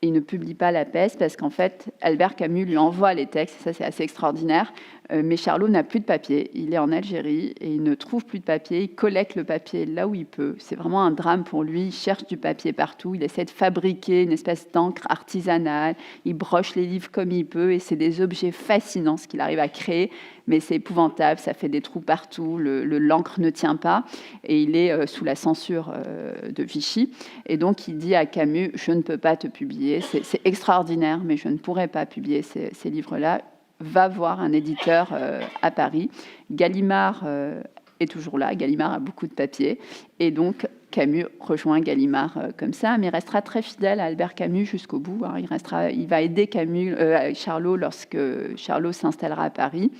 Il ne publie pas La Peste parce qu'en fait, Albert Camus lui envoie les textes, et ça c'est assez extraordinaire, Mais Charlot n'a plus de papier. Il est en Algérie et il ne trouve plus de papier. Il collecte le papier là où il peut. C'est vraiment un drame pour lui. Il cherche du papier partout. Il essaie de fabriquer une espèce d'encre artisanale. Il broche les livres comme il peut. Et c'est des objets fascinants ce qu'il arrive à créer. Mais c'est épouvantable. Ça fait des trous partout. L'encre ne tient pas. Et il est sous la censure de Vichy. Et donc, il dit à Camus, je ne peux pas te publier. C'est extraordinaire, mais je ne pourrais pas publier ces livres-là. Va voir un éditeur à Paris. Gallimard est toujours là. Gallimard a beaucoup de papier. Et donc, Camus rejoint Gallimard comme ça, mais il restera très fidèle à Albert Camus jusqu'au bout. Il va aider Charlot lorsque Charlot s'installera à Paris.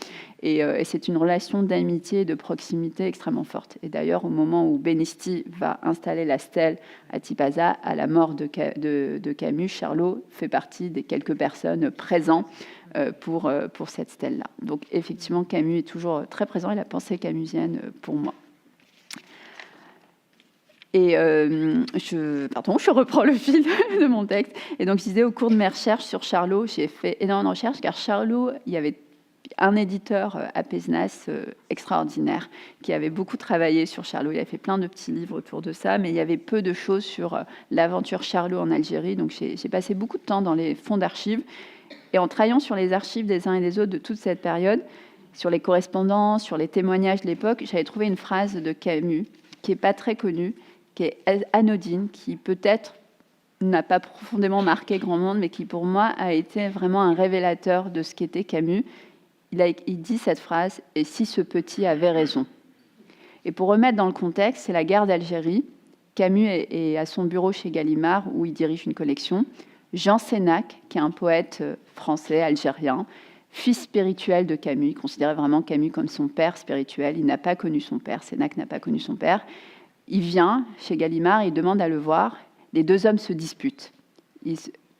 Et c'est une relation d'amitié et de proximité extrêmement forte. Et d'ailleurs, au moment où Benisti va installer la stèle à Tipaza, à la mort de Camus, Charlot fait partie des quelques personnes présentes pour cette stèle-là. Donc effectivement, Camus est toujours très présent et la pensée camusienne pour moi. Et je reprends le fil de mon texte. Et donc, je disais, au cours de mes recherches sur Charlot, j'ai fait énormément de recherches, car Charlot, il y avait un éditeur à Pézenas extraordinaire qui avait beaucoup travaillé sur Charlot. Il a fait plein de petits livres autour de ça, mais il y avait peu de choses sur l'aventure Charlot en Algérie. Donc, j'ai passé beaucoup de temps dans les fonds d'archives. Et en travaillant sur les archives des uns et des autres de toute cette période, sur les correspondances, sur les témoignages de l'époque, j'avais trouvé une phrase de Camus qui n'est pas très connue, qui est anodine, qui peut-être n'a pas profondément marqué grand monde, mais qui pour moi a été vraiment un révélateur de ce qu'était Camus. Il dit cette phrase « Et si ce petit avait raison ?» Et pour remettre dans le contexte, c'est la guerre d'Algérie. Camus est à son bureau chez Gallimard, où il dirige une collection. Jean Sénac, qui est un poète français, algérien, fils spirituel de Camus, il considérait vraiment Camus comme son père spirituel. Il n'a pas connu son père, Sénac n'a pas connu son père. Il vient chez Gallimard, il demande à le voir. Les deux hommes se disputent.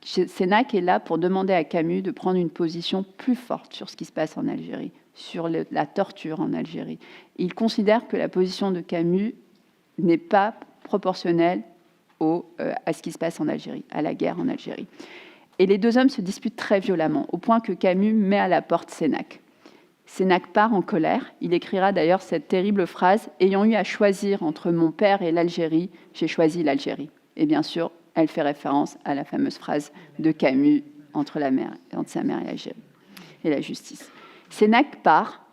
Sénac est là pour demander à Camus de prendre une position plus forte sur ce qui se passe en Algérie, sur la torture en Algérie. Il considère que la position de Camus n'est pas proportionnelle à ce qui se passe en Algérie, à la guerre en Algérie. Et les deux hommes se disputent très violemment, au point que Camus met à la porte Sénac. Sénac part en colère. Il écrira d'ailleurs cette terrible phrase « Ayant eu à choisir entre mon père et l'Algérie, j'ai choisi l'Algérie ». Et bien sûr, elle fait référence à la fameuse phrase de Camus entre sa mère et l'Algérie et la justice. Sénac part.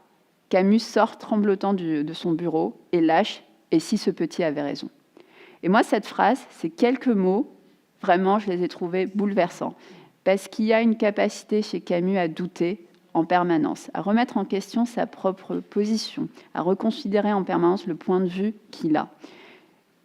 Camus sort tremblotant de son bureau et lâche « Et si ce petit avait raison ?» Et moi, cette phrase, ces quelques mots, vraiment, je les ai trouvés bouleversants. Parce qu'il y a une capacité chez Camus à douter en permanence, à remettre en question sa propre position, à reconsidérer en permanence le point de vue qu'il a.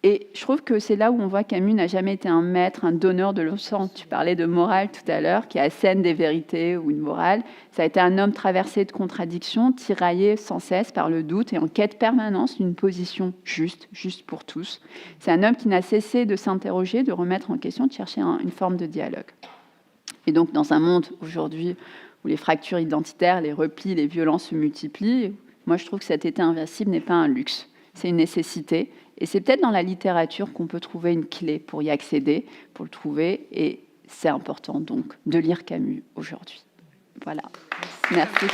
Et je trouve que c'est là où on voit que Camus n'a jamais été un maître, un donneur de leçons. Tu parlais de morale tout à l'heure, qui assène des vérités ou une morale. Ça a été un homme traversé de contradictions, tiraillé sans cesse par le doute et en quête permanente d'une position juste pour tous. C'est un homme qui n'a cessé de s'interroger, de remettre en question, de chercher une forme de dialogue. Et donc, dans un monde aujourd'hui où les fractures identitaires, les replis, les violences se multiplient, moi je trouve que cet été invincible n'est pas un luxe, c'est une nécessité. Et c'est peut-être dans la littérature qu'on peut trouver une clé pour y accéder, pour le trouver. Et c'est important donc de lire Camus aujourd'hui. Voilà. Merci.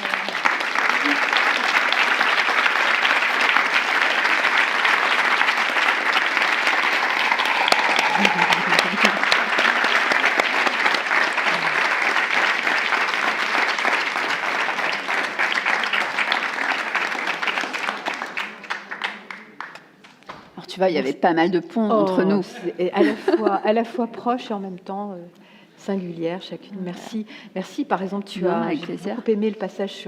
Tu vois, il y avait pas mal de ponts entre nous. Et à la fois proche et en même temps singulière chacune. Merci. Par exemple, j'ai beaucoup aimé le passage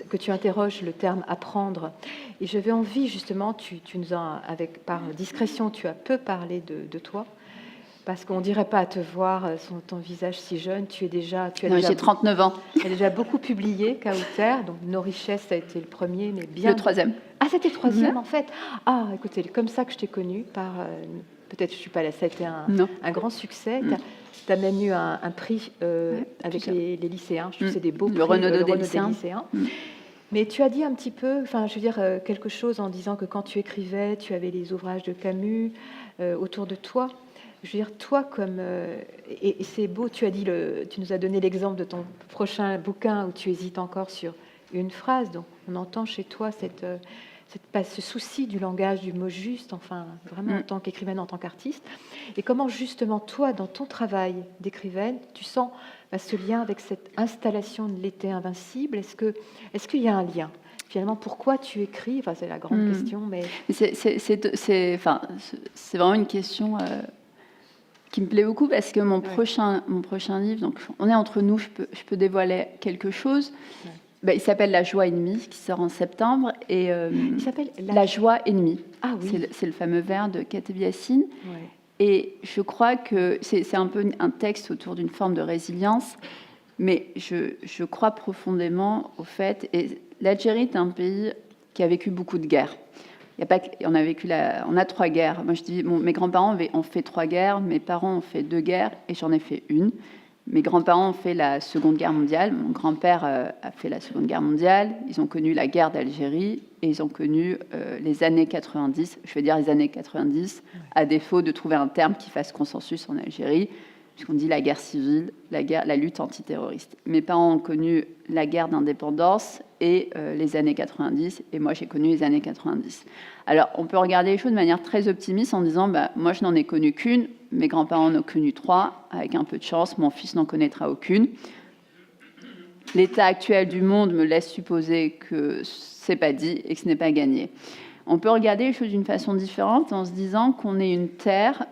que tu interroges le terme apprendre. Et j'avais envie justement, tu nous as par discrétion, tu as peu parlé de toi. Parce qu'on ne dirait pas à te voir ton visage si jeune. J'ai 39 ans. Tu as déjà beaucoup publié, Kauter. Donc, Nos richesses, ça a été le premier, mais bien... Le troisième. Ah, c'était le troisième, en fait. Ah, écoutez, comme ça que je t'ai connue. Peut-être que je ne suis pas là. Ça a été un grand succès. Tu as même eu un prix avec les lycéens. Je trouve que c'est des beaux prix. Le Renaudot des lycéens. Mais tu as dit un petit peu, quelque chose en disant que quand tu écrivais, tu avais les ouvrages de Camus autour de toi. Je veux dire, toi, et c'est beau, tu nous as donné l'exemple de ton prochain bouquin où tu hésites encore sur une phrase. Donc, on entend chez toi ce souci du langage, du mot juste, enfin, vraiment en tant qu'écrivaine, en tant qu'artiste. Et comment, justement, toi, dans ton travail d'écrivaine, tu sens ce lien avec cette installation de l'été invincible? Est-ce qu'il y a un lien? Finalement, pourquoi tu écris? Enfin, c'est la grande question, mais... C'est vraiment une question qui me plaît beaucoup, parce que mon prochain livre, donc on est entre nous, je peux dévoiler quelque chose. Il s'appelle La joie ennemie, qui sort en septembre. Et, il s'appelle La joie ennemie. Ah oui. C'est le fameux vers de Kateb Yassine. Ouais. Et je crois que c'est un peu un texte autour d'une forme de résilience, mais je crois profondément au fait... Et l'Algérie est un pays qui a vécu beaucoup de guerres. On a 3 guerres. Moi, je dis, mes grands-parents ont fait 3 guerres, mes parents ont fait 2 guerres, et j'en ai fait une. Mes grands-parents ont fait la Seconde Guerre mondiale. Mon grand-père a fait la Seconde Guerre mondiale. Ils ont connu la guerre d'Algérie et ils ont connu les années 90. Je vais dire les années 90, à défaut de trouver un terme qui fasse consensus en Algérie, puisqu'on dit la guerre civile, la lutte antiterroriste. Mes parents ont connu la guerre d'indépendance et les années 90, et moi j'ai connu les années 90. Alors on peut regarder les choses de manière très optimiste en disant moi je n'en ai connu qu'une, mes grands-parents en ont connu 3, avec un peu de chance, mon fils n'en connaîtra aucune. L'état actuel du monde me laisse supposer que c'est pas dit et que ce n'est pas gagné. On peut regarder les choses d'une façon différente en se disant qu'on est une terre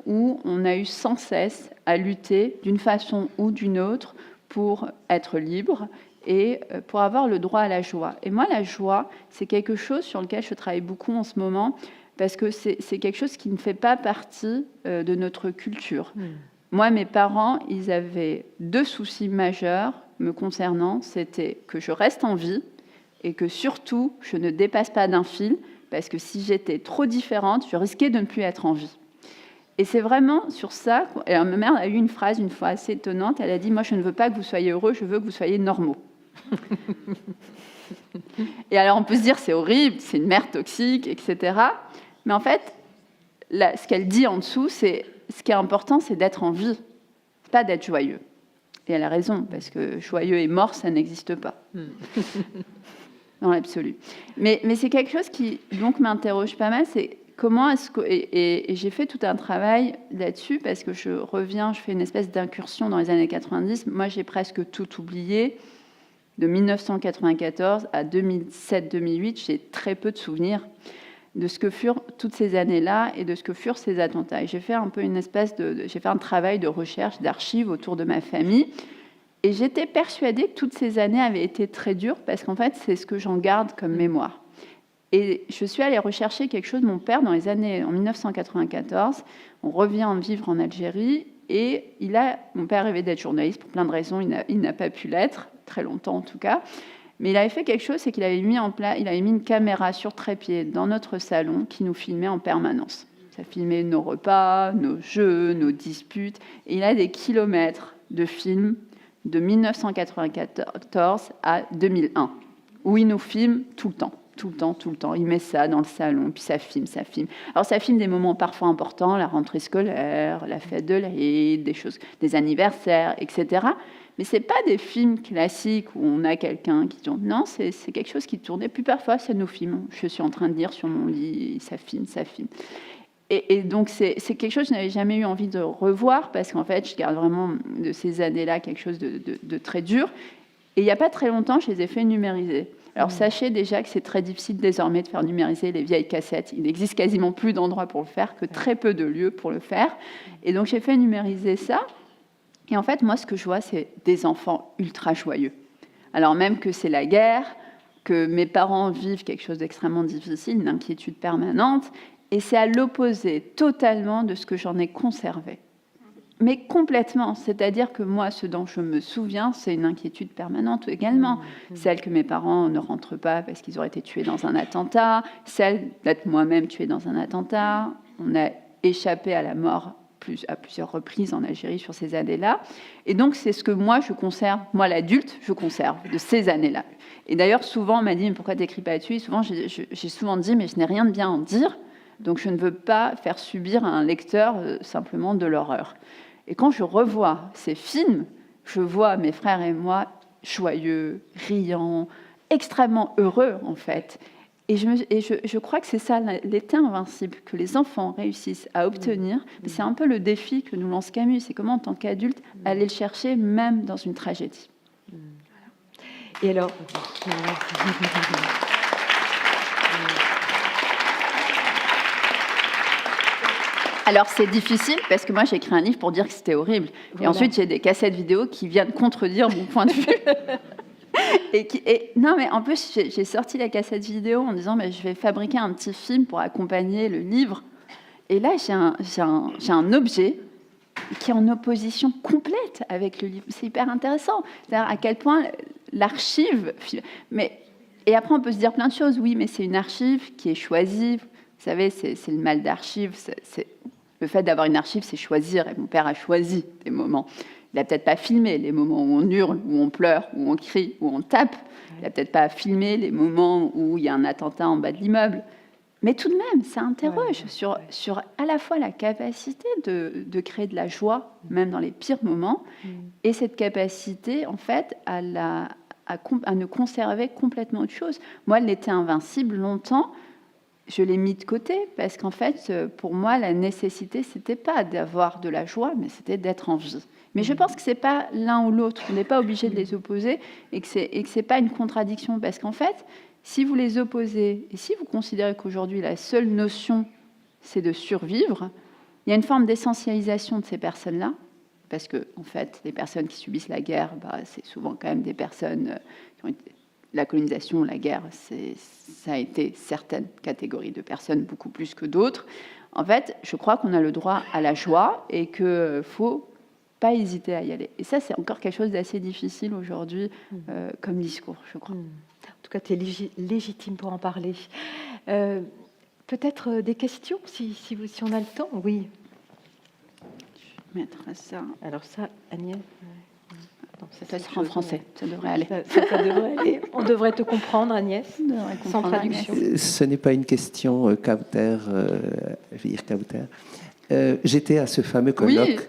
où on a eu sans cesse à lutter d'une façon ou d'une autre pour être libre et pour avoir le droit à la joie. Et moi, la joie, c'est quelque chose sur lequel je travaille beaucoup en ce moment, parce que c'est quelque chose qui ne fait pas partie de notre culture. Moi, mes parents, ils avaient 2 soucis majeurs me concernant. C'était que je reste en vie et que surtout, je ne dépasse pas d'un fil, parce que si j'étais trop différente, je risquais de ne plus être en vie. Et c'est vraiment sur ça... Alors, ma mère a eu une phrase une fois assez étonnante. Elle a dit « Moi, je ne veux pas que vous soyez heureux, je veux que vous soyez normaux. » Et alors, on peut se dire « C'est horrible, c'est une mère toxique, etc. » Mais en fait, ce qu'elle dit en dessous, c'est ce qui est important, c'est d'être en vie, pas d'être joyeux. Et elle a raison, parce que joyeux et mort, ça n'existe pas. Dans l'absolu. Mais c'est quelque chose qui donc m'interroge pas mal, c'est comment est-ce que... Et j'ai fait tout un travail là-dessus, parce que je fais une espèce d'incursion dans les années 90. Moi, j'ai presque tout oublié. De 1994 à 2007-2008, j'ai très peu de souvenirs de ce que furent toutes ces années-là et de ce que furent ces attentats. Et j'ai fait un peu j'ai fait un travail de recherche, d'archives autour de ma famille. Et j'étais persuadée que toutes ces années avaient été très dures, parce qu'en fait, c'est ce que j'en garde comme mémoire. Et je suis allée rechercher quelque chose de mon père en 1994. On revient vivre en Algérie, et mon père rêvait d'être journaliste pour plein de raisons. Il n'a pas pu l'être, très longtemps en tout cas. Mais il avait fait quelque chose, c'est qu'il avait mis une caméra sur trépied dans notre salon qui nous filmait en permanence. Ça filmait nos repas, nos jeux, nos disputes. Et il a des kilomètres de films de 1994 à 2001, où il nous filme tout le temps. Il met ça dans le salon, puis ça filme. Alors ça filme des moments parfois importants, la rentrée scolaire, la fête de l'Aïd, des anniversaires, etc. Mais c'est pas des films classiques où on a quelqu'un qui tourne. Non, c'est quelque chose qui tourne. Et puis parfois, ça nous filme. Je suis en train de lire sur mon lit, ça filme. Et donc, c'est quelque chose que je n'avais jamais eu envie de revoir, parce qu'en fait, je garde vraiment de ces années-là quelque chose de très dur. Et il n'y a pas très longtemps, je les ai fait numériser. Alors, sachez déjà que c'est très difficile désormais de faire numériser les vieilles cassettes. Il n'existe quasiment plus d'endroits pour le faire, que très peu de lieux pour le faire. Et donc, j'ai fait numériser ça. Et en fait, moi, ce que je vois, c'est des enfants ultra joyeux. Alors même que c'est la guerre, que mes parents vivent quelque chose d'extrêmement difficile, une inquiétude permanente, et c'est à l'opposé totalement de ce que j'en ai conservé. Mais complètement, c'est-à-dire que moi, ce dont je me souviens, c'est une inquiétude permanente également. Celle que mes parents ne rentrent pas parce qu'ils auraient été tués dans un attentat, celle d'être moi-même tuée dans un attentat. On a échappé à la mort à plusieurs reprises en Algérie sur ces années-là. Et donc, c'est ce que moi, je conserve, moi, l'adulte, je conserve de ces années-là. Et d'ailleurs, souvent, on m'a dit, mais pourquoi tu n'écris pas là-dessus ? Souvent, j'ai souvent dit, mais je n'ai rien de bien à en dire, donc je ne veux pas faire subir à un lecteur simplement de l'horreur. Et quand je revois ces films, je vois mes frères et moi joyeux, riants, extrêmement heureux, en fait. Et je crois que c'est ça, l'été invincible, que les enfants réussissent à obtenir. Mais c'est un peu le défi que nous lance Camus. C'est comment, en tant qu'adulte, aller le chercher, même dans une tragédie. Et alors Alors, c'est difficile parce que moi, j'ai écrit un livre pour dire que c'était horrible. Voilà. Et ensuite, j'ai des cassettes vidéo qui viennent contredire mon point de vue. Non, mais en plus, j'ai sorti la cassette vidéo en disant je vais fabriquer un petit film pour accompagner le livre. Et là, j'ai un objet qui est en opposition complète avec le livre. C'est hyper intéressant. C'est-à-dire à quel point l'archive... Et après, on peut se dire plein de choses. Oui, mais c'est une archive qui est choisie. Vous savez, c'est le mal d'archive. Le fait d'avoir une archive, c'est choisir. Et mon père a choisi des moments. Il n'a peut-être pas filmé les moments où on hurle, où on pleure, où on crie, où on tape. Il n'a peut-être pas filmé les moments où il y a un attentat en bas de l'immeuble. Mais tout de même, ça interroge sur à la fois la capacité de créer de la joie, même dans les pires moments, et cette capacité, en fait, à ne conserver complètement autre chose. Moi, l'été invincible, longtemps, je l'ai mis de côté, parce qu'en fait, pour moi, la nécessité, c'était pas d'avoir de la joie, mais c'était d'être en vie. Mais je pense que c'est pas l'un ou l'autre, on n'est pas obligé de les opposer, et que c'est pas une contradiction, parce qu'en fait, si vous les opposez, et si vous considérez qu'aujourd'hui, la seule notion, c'est de survivre, il y a une forme d'essentialisation de ces personnes-là, parce que, en fait, les personnes qui subissent la guerre, c'est souvent quand même des personnes qui ont été... La colonisation, la guerre, ça a été certaines catégories de personnes, beaucoup plus que d'autres. En fait, je crois qu'on a le droit à la joie et qu'il ne faut pas hésiter à y aller. Et ça, c'est encore quelque chose d'assez difficile aujourd'hui comme discours, je crois. En tout cas, tu es légitime pour en parler. Peut-être des questions, si on a le temps. Oui. Je vais mettre ça. Alors ça, Agnès... Non, ça sera en français, ça devrait aller. Ça devrait aller. On devrait te comprendre, Agnès, sans traduction. Ce n'est pas une question Kauter, je vais dire Kauter. J'étais à ce fameux colloque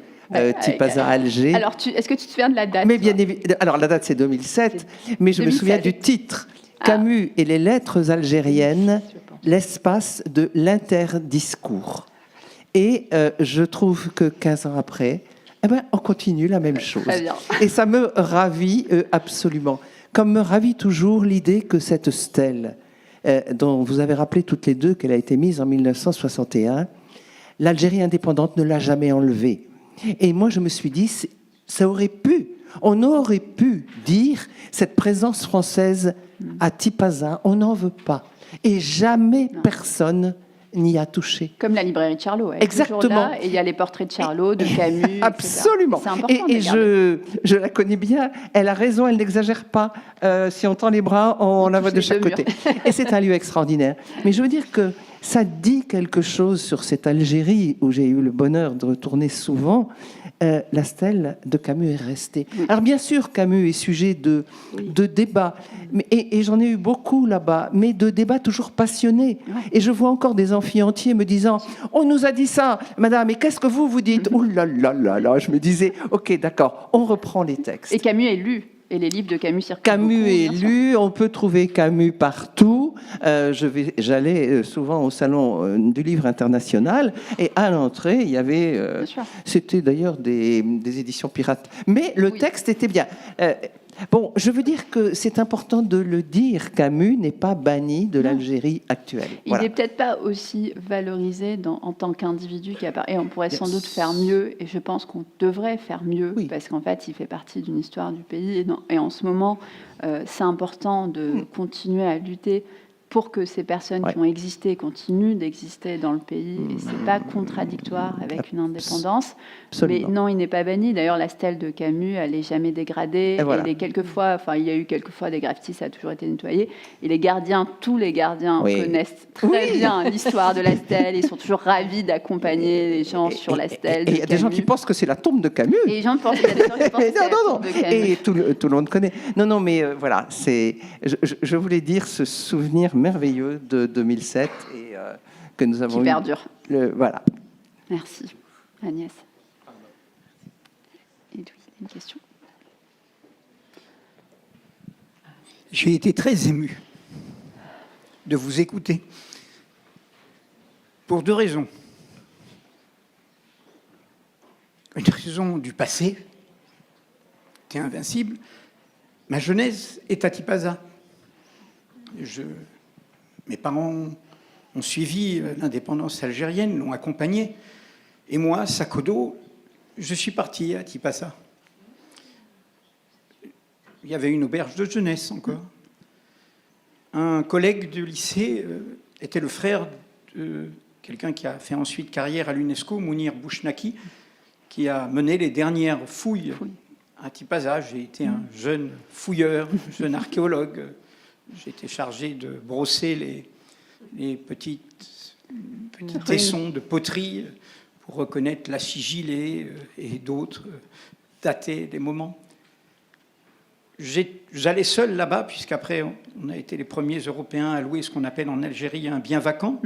Tipaza à Alger. Alors, est-ce que tu te souviens de la date? Mais bien évidemment. Alors, la date, c'est 2007, mais je me souviens du titre. Camus et les lettres algériennes, l'espace de l'interdiscours. Et je trouve que 15 ans après, on continue la même chose. Et ça me ravit absolument. Comme me ravit toujours l'idée que cette stèle, dont vous avez rappelé toutes les deux qu'elle a été mise en 1961, l'Algérie indépendante ne l'a jamais enlevée. Et moi, je me suis dit, on aurait pu dire cette présence française à Tipaza, on n'en veut pas. Et jamais personne n'y a touché. Comme la librairie de Charlot. Exactement. Là, et il y a les portraits de Charlot, de Camus. Absolument. C'est important. Et je la connais bien. Elle a raison, elle n'exagère pas. Si on tend les bras, on la voit de chaque côté. Et c'est un lieu extraordinaire. Mais je veux dire que ça dit quelque chose sur cette Algérie où j'ai eu le bonheur de retourner souvent. La stèle de Camus est restée. Alors bien sûr, Camus est sujet de débats, et j'en ai eu beaucoup là-bas, mais de débats toujours passionnés. Et je vois encore des amphis entiers me disant « On nous a dit ça, madame, et qu'est-ce que vous dites ?» Ouh là là là là, je me disais « Ok, d'accord, on reprend les textes. » Et Camus est lu. Et les livres de Camus circulent Camus beaucoup, est lu, on peut trouver Camus partout. J'allais souvent au salon du livre international, et à l'entrée, il y avait... c'était d'ailleurs des éditions pirates. Mais le texte était bien. Bon, je veux dire que c'est important de le dire, Camus n'est pas banni de l'Algérie actuelle. Il n'est peut-être pas aussi valorisé en tant qu'individu, et on pourrait sans doute faire mieux, et je pense qu'on devrait faire mieux, parce qu'en fait, il fait partie d'une histoire du pays, et en ce moment, c'est important de continuer à lutter pour que ces personnes qui ont existé continuent d'exister dans le pays, et c'est pas contradictoire avec une indépendance. Absolument. Mais non, il n'est pas banni. D'ailleurs, la stèle de Camus, elle n'est jamais dégradée. Il y a eu quelquefois des graffitis, ça a toujours été nettoyé. Et les gardiens, tous les gardiens connaissent très bien l'histoire de la stèle. Ils sont toujours ravis d'accompagner les gens sur la stèle. Et il y a des gens qui pensent que c'est la tombe de Camus. Et il y a des gens qui pensent que c'est la tombe de Camus. Et tout le monde connaît. Non, mais voilà, je voulais dire ce souvenir merveilleux de 2007 et que nous avons qui perdure. Voilà. Merci, Agnès. Et une question. J'ai été très ému de vous écouter pour 2 raisons. Une raison du passé, t'es invincible. Ma jeunesse est à Tipaza. Mes parents ont suivi l'indépendance algérienne, l'ont accompagné. Et moi, sac au dos, je suis parti à Tipaza. Il y avait une auberge de jeunesse encore. Un collègue de lycée était le frère de quelqu'un qui a fait ensuite carrière à l'UNESCO, Mounir Bouchnaki, qui a mené les dernières fouilles à Tipaza. J'ai été un jeune fouilleur, jeune archéologue. J'ai été chargé de brosser les petits tessons de poterie pour reconnaître la sigillée et d'autres, dater des moments. J'allais seul là-bas, puisqu'après, on a été les premiers Européens à louer ce qu'on appelle en Algérie un bien vacant,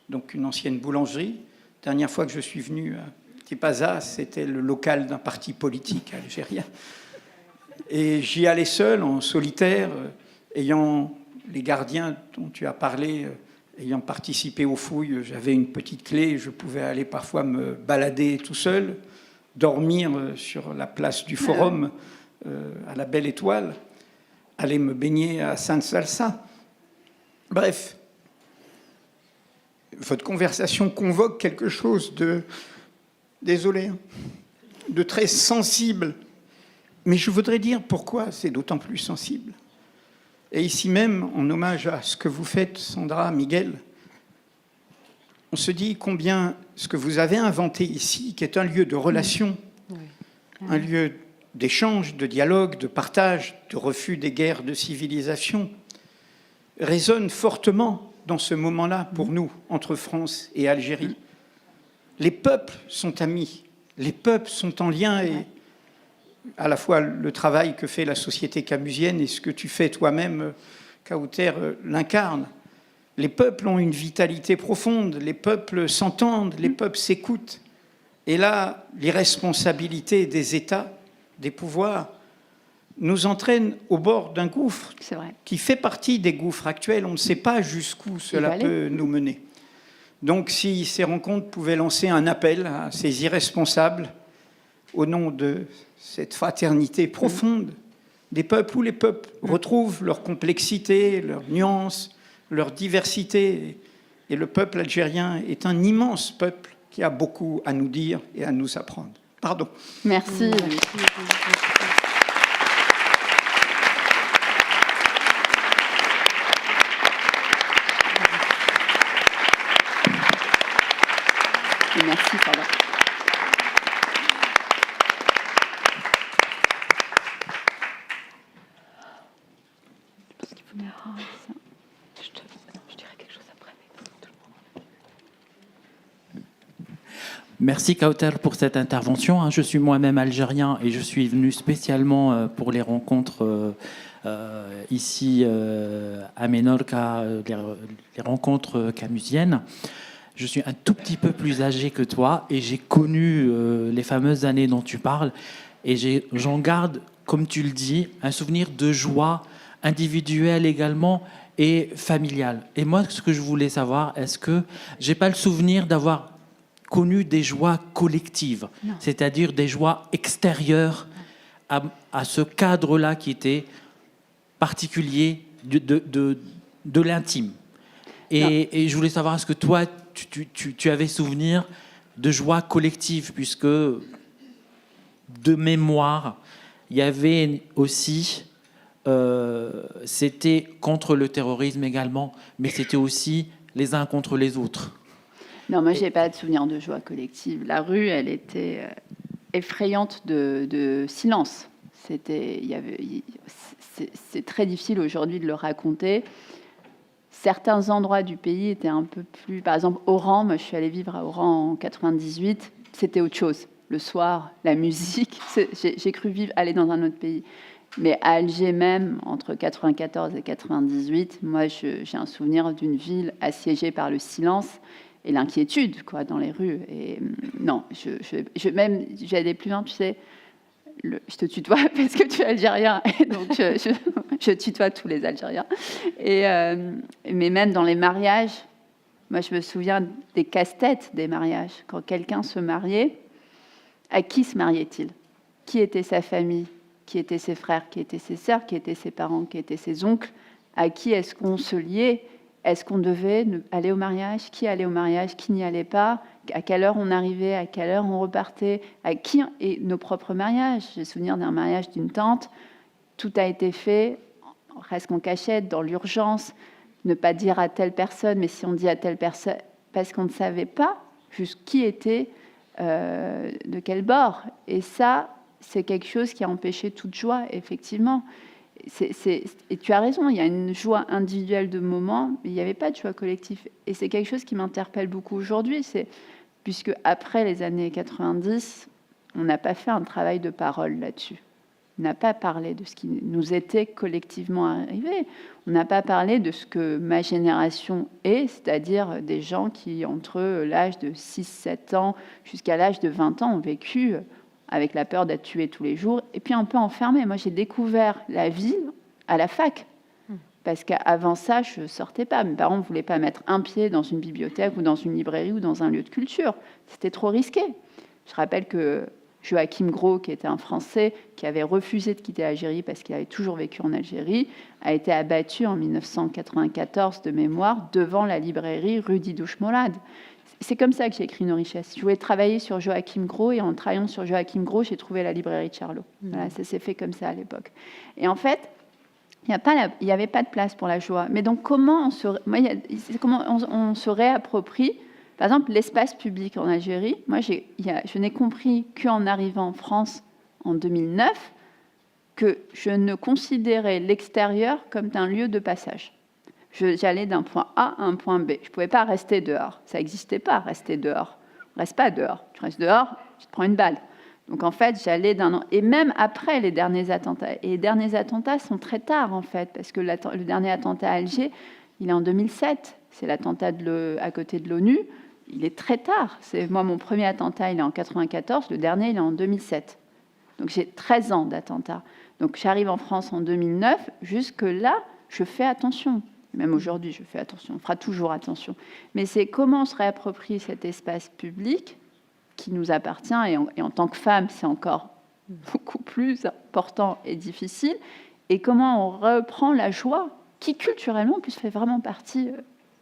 donc une ancienne boulangerie. Dernière fois que je suis venu à Tipaza, c'était le local d'un parti politique algérien. Et j'y allais seul, en solitaire, ayant les gardiens dont tu as parlé, ayant participé aux fouilles, j'avais une petite clé, je pouvais aller parfois me balader tout seul, dormir sur la place du Forum, à la Belle Étoile, aller me baigner à Sainte-Salsa. Bref, votre conversation convoque quelque chose de, désolé, hein, de très sensible. Mais je voudrais dire pourquoi c'est d'autant plus sensible. Et ici même, en hommage à ce que vous faites, Sandra, Miguel, on se dit combien ce que vous avez inventé ici, qui est un lieu de relation, un lieu d'échange, de dialogue, de partage, de refus des guerres de civilisation, résonne fortement dans ce moment-là pour nous, entre France et Algérie. Les peuples sont amis, les peuples sont en lien, et à la fois le travail que fait la société camusienne et ce que tu fais toi-même, Kauter, l'incarne. Les peuples ont une vitalité profonde, les peuples s'entendent, les peuples s'écoutent. Et là, l'irresponsabilité des États, des pouvoirs, nous entraîne au bord d'un gouffre qui fait partie des gouffres actuels. On ne sait pas jusqu'où cela peut nous mener. Donc, si ces rencontres pouvaient lancer un appel à ces irresponsables, au nom de cette fraternité profonde des peuples, où les peuples retrouvent leur complexité, leur nuance, leur diversité. Et le peuple algérien est un immense peuple qui a beaucoup à nous dire et à nous apprendre. Pardon. Merci. Merci, pardon. Merci Kauter pour cette intervention. Je suis moi-même algérien et je suis venu spécialement pour les rencontres ici à Menorca, les rencontres camusiennes. Je suis un tout petit peu plus âgé que toi et j'ai connu les fameuses années dont tu parles. Et j'en garde, comme tu le dis, un souvenir de joie individuelle également et familiale. Et moi, ce que je voulais savoir, est-ce que j'ai pas le souvenir d'avoir connu des joies collectives, c'est-à-dire des joies extérieures à ce cadre-là qui était particulier de l'intime. Et je voulais savoir, est-ce que toi, tu avais souvenir de joie collective, puisque de mémoire, il y avait aussi, c'était contre le terrorisme également, mais c'était aussi les uns contre les autres. Non, moi, je n'ai pas de souvenir de joie collective. La rue, elle était effrayante de silence. C'est très difficile aujourd'hui de le raconter. Certains endroits du pays étaient un peu plus... Par exemple, Oran, moi, je suis allée vivre à Oran en 98. C'était autre chose. Le soir, la musique. J'ai cru aller dans un autre pays. Mais à Alger même, entre 94 et 98, moi, j'ai un souvenir d'une ville assiégée par le silence et l'inquiétude, quoi, dans les rues. Et non, même, j'allais plus loin, tu sais, je te tutoie parce que tu es algérien. Et donc, Je tutoie tous les Algériens. Mais même dans les mariages, moi je me souviens des casse-têtes des mariages. Quand quelqu'un se mariait, à qui se mariait-il? Qui était sa famille? Qui étaient ses frères? Qui étaient ses sœurs? Qui étaient ses parents? Qui étaient ses oncles? À qui est-ce qu'on se liait? Est-ce qu'on devait aller au mariage? Qui allait au mariage? Qui n'y allait pas? À quelle heure on arrivait? À quelle heure on repartait? À qui? Et nos propres mariages. J'ai souvenir d'un mariage d'une tante. Tout a été fait, presque en cachette, dans l'urgence. Ne pas dire à telle personne, mais si on dit à telle personne, parce qu'on ne savait pas juste qui était de quel bord. Et ça, c'est quelque chose qui a empêché toute joie, effectivement. Et tu as raison, il y a une joie individuelle de moment, mais il n'y avait pas de joie collective. Et c'est quelque chose qui m'interpelle beaucoup aujourd'hui, puisque après les années 90, on n'a pas fait un travail de parole là-dessus. On n'a pas parlé de ce qui nous était collectivement arrivé. On n'a pas parlé de ce que ma génération est, c'est-à-dire des gens qui, entre l'âge de 6-7 ans jusqu'à l'âge de 20 ans, ont vécu avec la peur d'être tués tous les jours, et puis un peu enfermés. Moi, j'ai découvert la vie à la fac, parce qu'avant ça, je ne sortais pas. Mes parents ne voulaient pas mettre un pied dans une bibliothèque ou dans une librairie ou dans un lieu de culture. C'était trop risqué. Je rappelle que Joachim Gros, qui était un Français, qui avait refusé de quitter l'Algérie parce qu'il avait toujours vécu en Algérie, a été abattu en 1994 de mémoire devant la librairie rue Didouche-Molade. C'est comme ça que j'ai écrit Nos richesses. Je voulais travailler sur Joachim Gros, et en travaillant sur Joachim Gros, j'ai trouvé la librairie de Charlot. Voilà, ça s'est fait comme ça à l'époque. Et en fait, il n'y avait pas de place pour la joie. Mais donc, comment on se réapproprie, par exemple, l'espace public en Algérie? Moi, je n'ai compris qu'en arrivant en France en 2009 que je ne considérais l'extérieur comme un lieu de passage. J'allais d'un point A à un point B. Je ne pouvais pas rester dehors. Ça n'existait pas, rester dehors. On ne reste pas dehors. Tu restes dehors, tu te prends une balle. Donc, en fait, j'allais et même après les derniers attentats. Et les derniers attentats sont très tard, en fait, parce que le dernier attentat à Alger, il est en 2007. C'est l'attentat à côté de l'ONU. Il est très tard. Moi, mon premier attentat, il est en 94. Le dernier, il est en 2007. Donc, j'ai 13 ans d'attentat. Donc, j'arrive en France en 2009. Jusque-là, je fais attention. Même aujourd'hui, je fais attention. On fera toujours attention. Mais c'est comment on se réapproprie cet espace public qui nous appartient. Et en tant que femme, c'est encore beaucoup plus important et difficile. Et comment on reprend la joie qui, culturellement, en plus, fait vraiment partie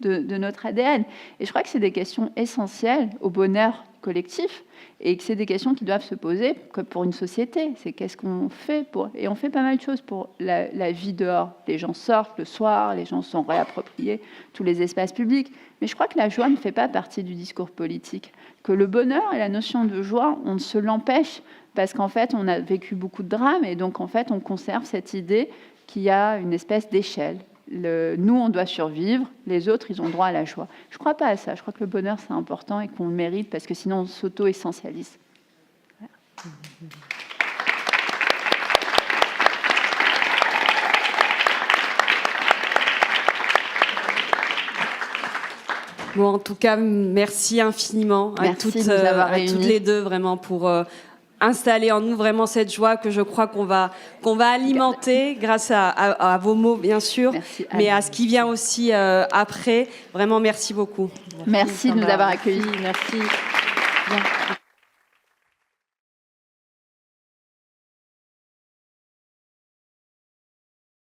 de notre ADN. Et je crois que c'est des questions essentielles au bonheur collectif, et que c'est des questions qui doivent se poser comme pour une société. C'est qu'est-ce qu'on fait pour... Et on fait pas mal de choses pour la vie dehors. Les gens sortent le soir, les gens sont réappropriés tous les espaces publics. Mais je crois que la joie ne fait pas partie du discours politique. Que le bonheur et la notion de joie, on se l'empêche parce qu'en fait, on a vécu beaucoup de drames, et donc en fait, on conserve cette idée qu'il y a une espèce d'échelle. Nous, on doit survivre, les autres, ils ont droit à la joie. Je ne crois pas à ça. Je crois que le bonheur, c'est important et qu'on le mérite, parce que sinon, on s'auto-essentialise. Voilà. Bon, en tout cas, merci infiniment à toutes les deux, vraiment, pour... installer en nous vraiment cette joie que je crois qu'on va alimenter grâce à vos mots, bien sûr, mais à ce qui vient aussi après. Vraiment, merci beaucoup. Merci de nous avoir accueillis. Merci. Bien.